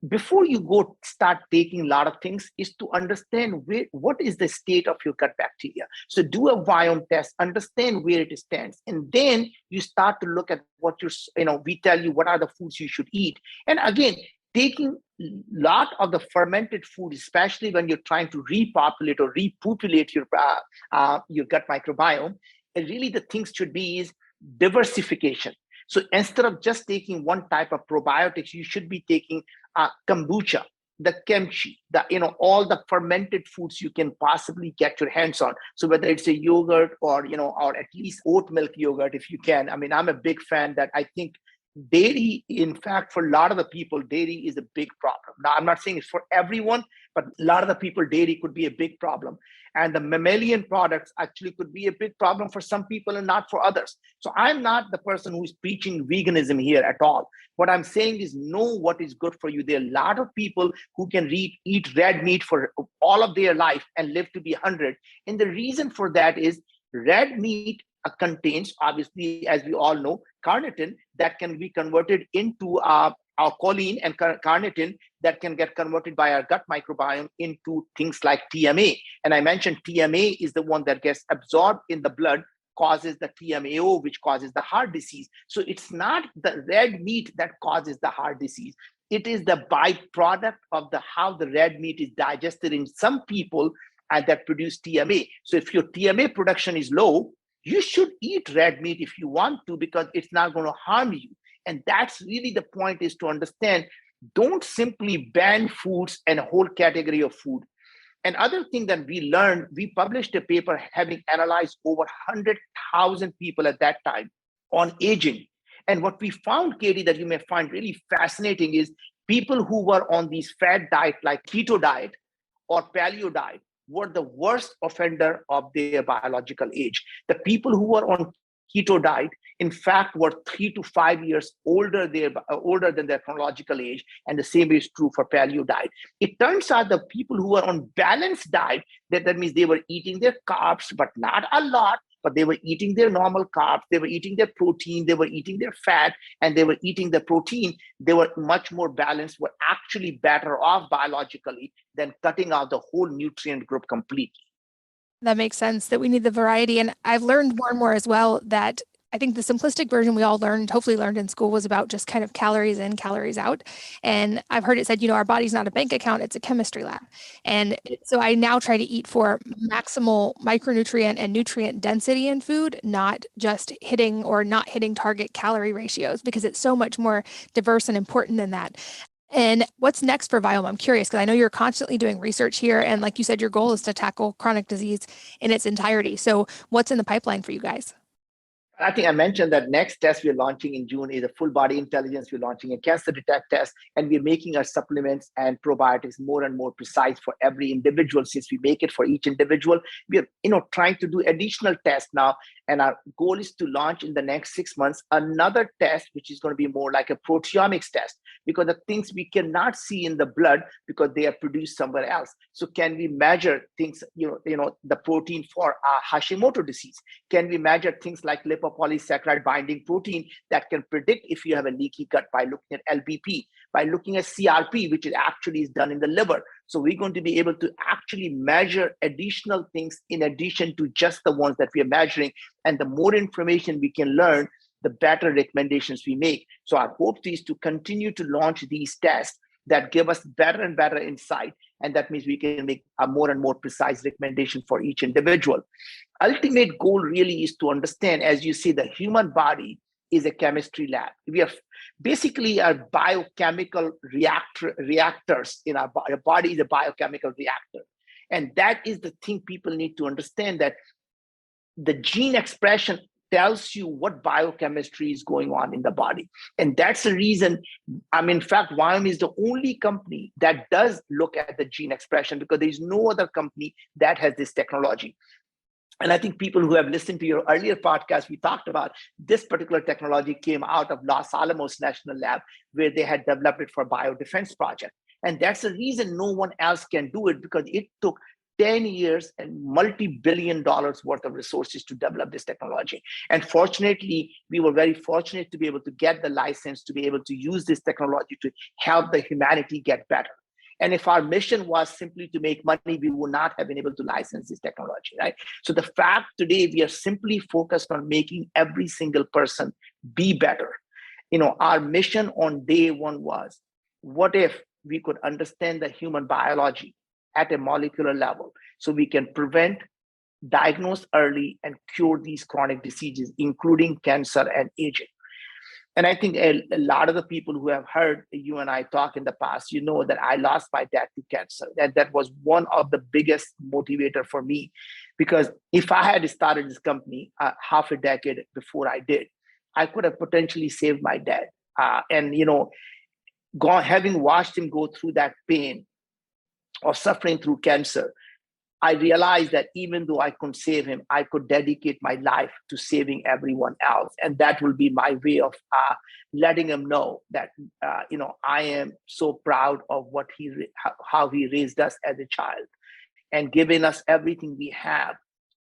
before you go start taking a lot of things, is to understand what is the state of your gut bacteria. So do a Viome test, understand where it stands, and then you start to look at what we tell you what are the foods you should eat. And again, taking a lot of the fermented food, especially when you're trying to repopulate or repopulate your gut microbiome, and really the things should be is diversification. So instead of just taking one type of probiotics, you should be taking kombucha, the kimchi, all the fermented foods you can possibly get your hands on. So whether it's a yogurt or at least oat milk yogurt, if you can. I mean, I'm a big fan that I think dairy, in fact, for a lot of the people, dairy is a big problem. Now, I'm not saying it's for everyone, but a lot of the people, dairy could be a big problem. And the mammalian products actually could be a big problem for some people and not for others. So I'm not the person who's preaching veganism here at all. What I'm saying is know what is good for you. There are a lot of people who can eat red meat for all of their life and live to be 100. And the reason for that is red meat contains, obviously, as we all know, carnitine that can be converted into our choline and carnitine that can get converted by our gut microbiome into things like TMA. And I mentioned TMA is the one that gets absorbed in the blood, causes the TMAO, which causes the heart disease. So it's not the red meat that causes the heart disease. It is the byproduct of how the red meat is digested in some people and that produce TMA. So if your TMA production is low, you should eat red meat if you want to, because it's not going to harm you. And that's really the point, is to understand, don't simply ban foods and a whole category of food. And other thing that we learned, we published a paper having analyzed over 100,000 people at that time on aging. And what we found, Katie, that you may find really fascinating is people who were on these fat diet like keto diet or paleo diet were the worst offender of their biological age. The people who were on keto diet, in fact, were 3 to 5 years older than their chronological age, and the same is true for paleo diet. It turns out the people who were on balanced diet, that means they were eating their carbs, but not a lot, but they were eating their normal carbs, they were eating their protein, they were eating their fat, and they were eating the protein. They were much more balanced, were actually better off biologically than cutting out the whole nutrient group completely. That makes sense, that we need the variety. And I've learned more and more as well that I think the simplistic version we all hopefully learned in school, was about just kind of calories in, calories out. And I've heard it said, our body's not a bank account, it's a chemistry lab. And so I now try to eat for maximal micronutrient and nutrient density in food, not just hitting or not hitting target calorie ratios, because it's so much more diverse and important than that. And what's next for Viome? I'm curious, because I know you're constantly doing research here. And like you said, your goal is to tackle chronic disease in its entirety. So what's in the pipeline for you guys? I think I mentioned that next test we're launching in June is a full body intelligence. We're launching a cancer detect test, and we're making our supplements and probiotics more and more precise for every individual. Since we make it for each individual, we're trying to do additional tests now. And our goal is to launch in the next 6 months another test, which is going to be more like a proteomics test, because the things we cannot see in the blood because they are produced somewhere else. So can we measure things, the protein for Hashimoto disease? Can we measure things like lipopolysaccharide binding protein that can predict if you have a leaky gut by looking at LBP, by looking at CRP, which is done in the liver. So we're going to be able to actually measure additional things in addition to just the ones that we are measuring. And the more information we can learn, the better recommendations we make. So our hope is to continue to launch these tests that give us better and better insight. And that means we can make a more and more precise recommendation for each individual. Ultimate goal really is to understand, as you see, the human body is a chemistry lab. We are basically our biochemical reactors in our body. Our body is a biochemical reactor. And that is the thing people need to understand, that the gene expression tells you what biochemistry is going on in the body. And that's the reason, in fact, Viome is the only company that does look at the gene expression, because there's no other company that has this technology. And I think people who have listened to your earlier podcast, we talked about this particular technology came out of Los Alamos National Lab, where they had developed it for biodefense project. And that's the reason no one else can do it, because it took 10 years and multi-billion dollars worth of resources to develop this technology. And fortunately, we were very fortunate to be able to get the license to be able to use this technology to help the humanity get better. And if our mission was simply to make money, we would not have been able to license this technology, right? So the fact today we are simply focused on making every single person be better. Our mission on day one was, what if we could understand the human biology at a molecular level so we can prevent, diagnose early, and cure these chronic diseases, including cancer and aging. And I think a lot of the people who have heard you and I talk in the past, that I lost my dad to cancer. That was one of the biggest motivator for me, because if I had started this company half a decade before I did, I could have potentially saved my dad. Having watched him go through that pain, or suffering through cancer, I realized that even though I couldn't save him, I could dedicate my life to saving everyone else. And that will be my way of letting him know that, I am so proud of how he raised us as a child and given us everything we have.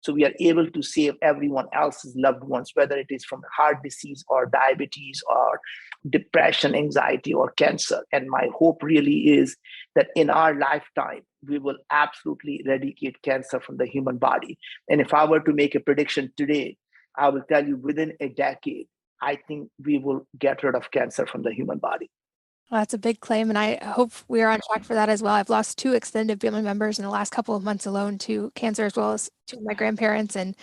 So we are able to save everyone else's loved ones, whether it is from heart disease or diabetes or depression, anxiety, or cancer. And my hope really is that in our lifetime, we will absolutely eradicate cancer from the human body. And if I were to make a prediction today, I will tell you within a decade, I think we will get rid of cancer from the human body. Well, that's a big claim, and I hope we are on track for that as well. I've lost 2 extended family members in the last couple of months alone to cancer, as well as 2 of my grandparents, and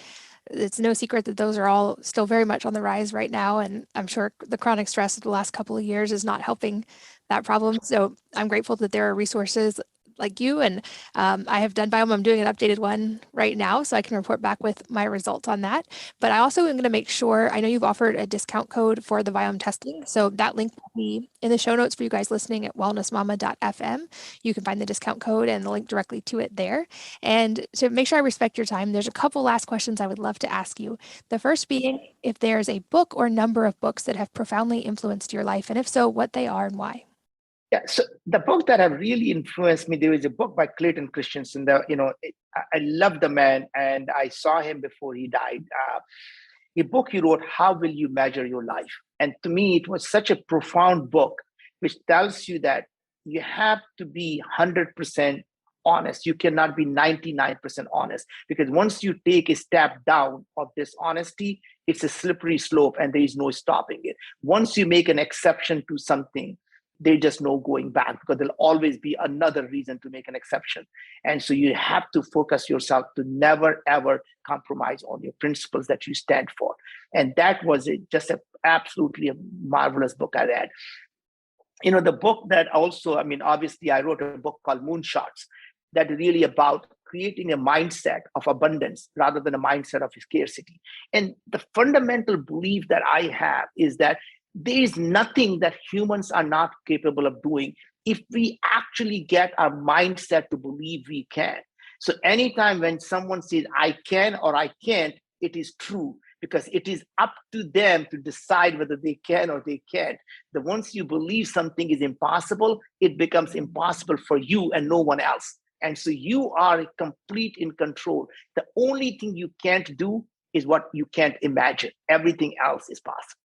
it's no secret that those are all still very much on the rise right now. And I'm sure the chronic stress of the last couple of years is not helping that problem. So I'm grateful that there are resources like you. And I have done Biome. I'm doing an updated one right now, so I can report back with my results on that. But I also am going to make sure, I know you've offered a discount code for the Biome testing. So that link will be in the show notes for you guys listening at wellnessmama.fm. You can find the discount code and the link directly to it there. And to make sure I respect your time, there's a couple last questions I would love to ask you. The first being if there's a book or number of books that have profoundly influenced your life, and if so, what they are and why. Yeah, so the book that have really influenced me, there is a book by Clayton Christensen. I love the man, and I saw him before he died. A book he wrote, How Will You Measure Your Life? And to me, it was such a profound book, which tells you that you have to be 100% honest. You cannot be 99% honest, because once you take a step down of this honesty, it's a slippery slope and there is no stopping it. Once you make an exception to something, there's just no going back, because there'll always be another reason to make an exception. And so you have to focus yourself to never, ever compromise on your principles that you stand for. And that was absolutely a marvelous book I read. The book that also, obviously I wrote a book called Moonshots that is really about creating a mindset of abundance rather than a mindset of scarcity. And the fundamental belief that I have is that there is nothing that humans are not capable of doing if we actually get our mindset to believe we can. So anytime when someone says, I can or I can't, it is true, because it is up to them to decide whether they can or they can't. The once you believe something is impossible, it becomes impossible for you and no one else. And so you are complete in control. The only thing you can't do is what you can't imagine. Everything else is possible.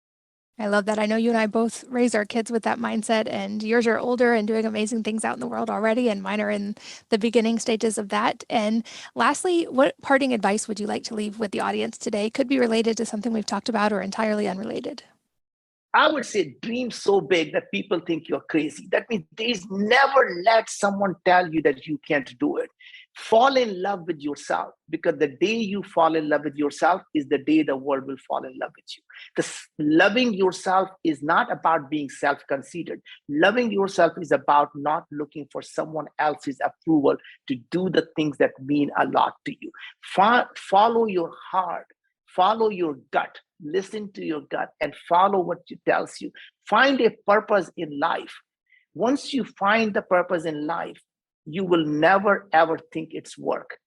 I love that. I know you and I both raise our kids with that mindset, and yours are older and doing amazing things out in the world already, and mine are in the beginning stages of that. And lastly, what parting advice would you like to leave with the audience today? Could be related to something we've talked about or entirely unrelated. I would say dream so big that people think you're crazy. That means there's never let someone tell you that you can't do it. Fall in love with yourself, because the day you fall in love with yourself is the day the world will fall in love with you. Because loving yourself is not about being self-conceited. Loving yourself is about not looking for someone else's approval to do the things that mean a lot to you. Follow your heart, follow your gut. Listen to your gut and follow what it tells you. Find a purpose in life. Once you find the purpose in life, you will never, ever think it's work.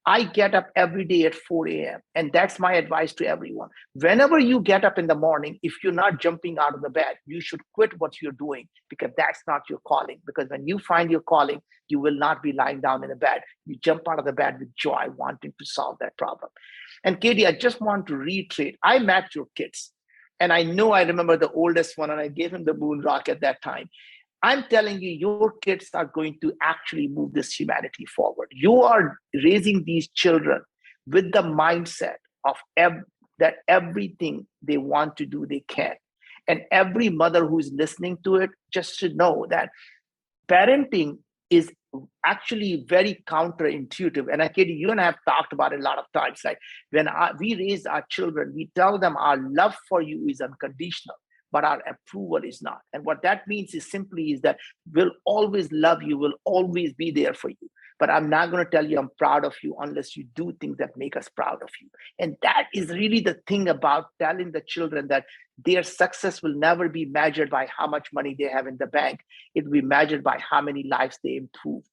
I get up every day at 4 a.m. and that's my advice to everyone. Whenever you get up in the morning, if you're not jumping out of the bed, you should quit what you're doing, because that's not your calling. Because when you find your calling, you will not be lying down in a bed. You jump out of the bed with joy, wanting to solve that problem. And Katie, I just want to reiterate, I met your kids. And I remember the oldest one, and I gave him the moon rock at that time. I'm telling you, your kids are going to actually move this humanity forward. You are raising these children with the mindset of that everything they want to do, they can. And every mother who's listening to it just should know that parenting is actually very counterintuitive. And Katie, you and I have talked about it a lot of times. Like when we raise our children, we tell them our love for you is unconditional, but our approval is not. And what that means is that we'll always love you, we'll always be there for you. But I'm not going to tell you I'm proud of you unless you do things that make us proud of you. And that is really the thing about telling the children that their success will never be measured by how much money they have in the bank. It will be measured by how many lives they improve.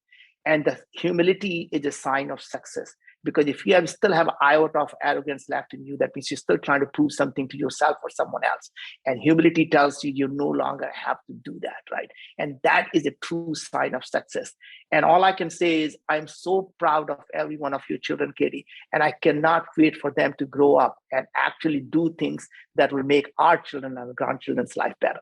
And the humility is a sign of success. Because if you still have an iota of arrogance left in you, that means you're still trying to prove something to yourself or someone else. And humility tells you you no longer have to do that, right? And that is a true sign of success. And all I can say is I'm so proud of every one of your children, Katie, and I cannot wait for them to grow up and actually do things that will make our children and our grandchildren's life better.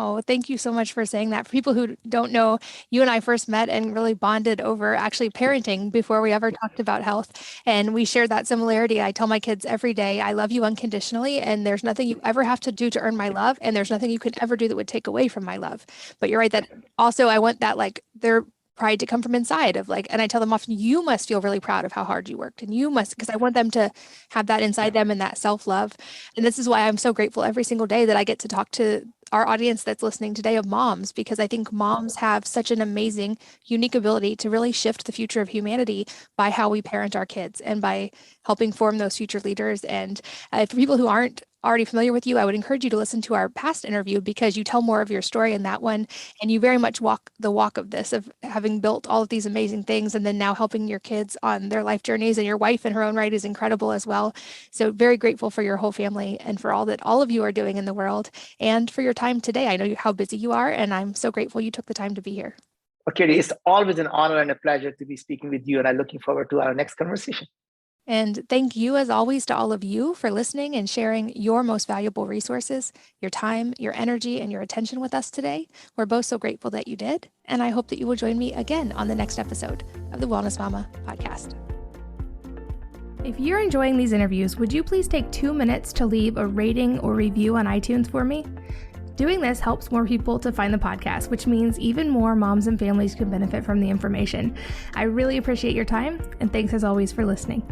Oh, thank you so much for saying that. For people who don't know, you and I first met and really bonded over actually parenting before we ever talked about health. And we share that similarity. I tell my kids every day, I love you unconditionally, and there's nothing you ever have to do to earn my love. And there's nothing you could ever do that would take away from my love. But you're right that also I want that their pride to come from inside of and I tell them often, you must feel really proud of how hard you worked, and you must, because I want them to have that inside them and that self-love. And this is why I'm so grateful every single day that I get to talk to our audience that's listening today of moms, because I think moms have such an amazing, unique ability to really shift the future of humanity by how we parent our kids and by helping form those future leaders. And for people who aren't already familiar with you, I would encourage you to listen to our past interview, because you tell more of your story in that one. And you very much walk the walk of this, of having built all of these amazing things and then now helping your kids on their life journeys. And your wife in her own right is incredible as well. So very grateful for your whole family and for all that all of you are doing in the world, and for your time today. I know how busy you are, and I'm so grateful you took the time to be here. Okay, it's always an honor and a pleasure to be speaking with you, and I'm looking forward to our next conversation. And thank you, as always, to all of you for listening and sharing your most valuable resources, your time, your energy, and your attention with us today. We're both so grateful that you did, and I hope that you will join me again on the next episode of the Wellness Mama podcast. If you're enjoying these interviews, would you please take 2 minutes to leave a rating or review on iTunes for me? Doing this helps more people to find the podcast, which means even more moms and families can benefit from the information. I really appreciate your time, and thanks as always for listening.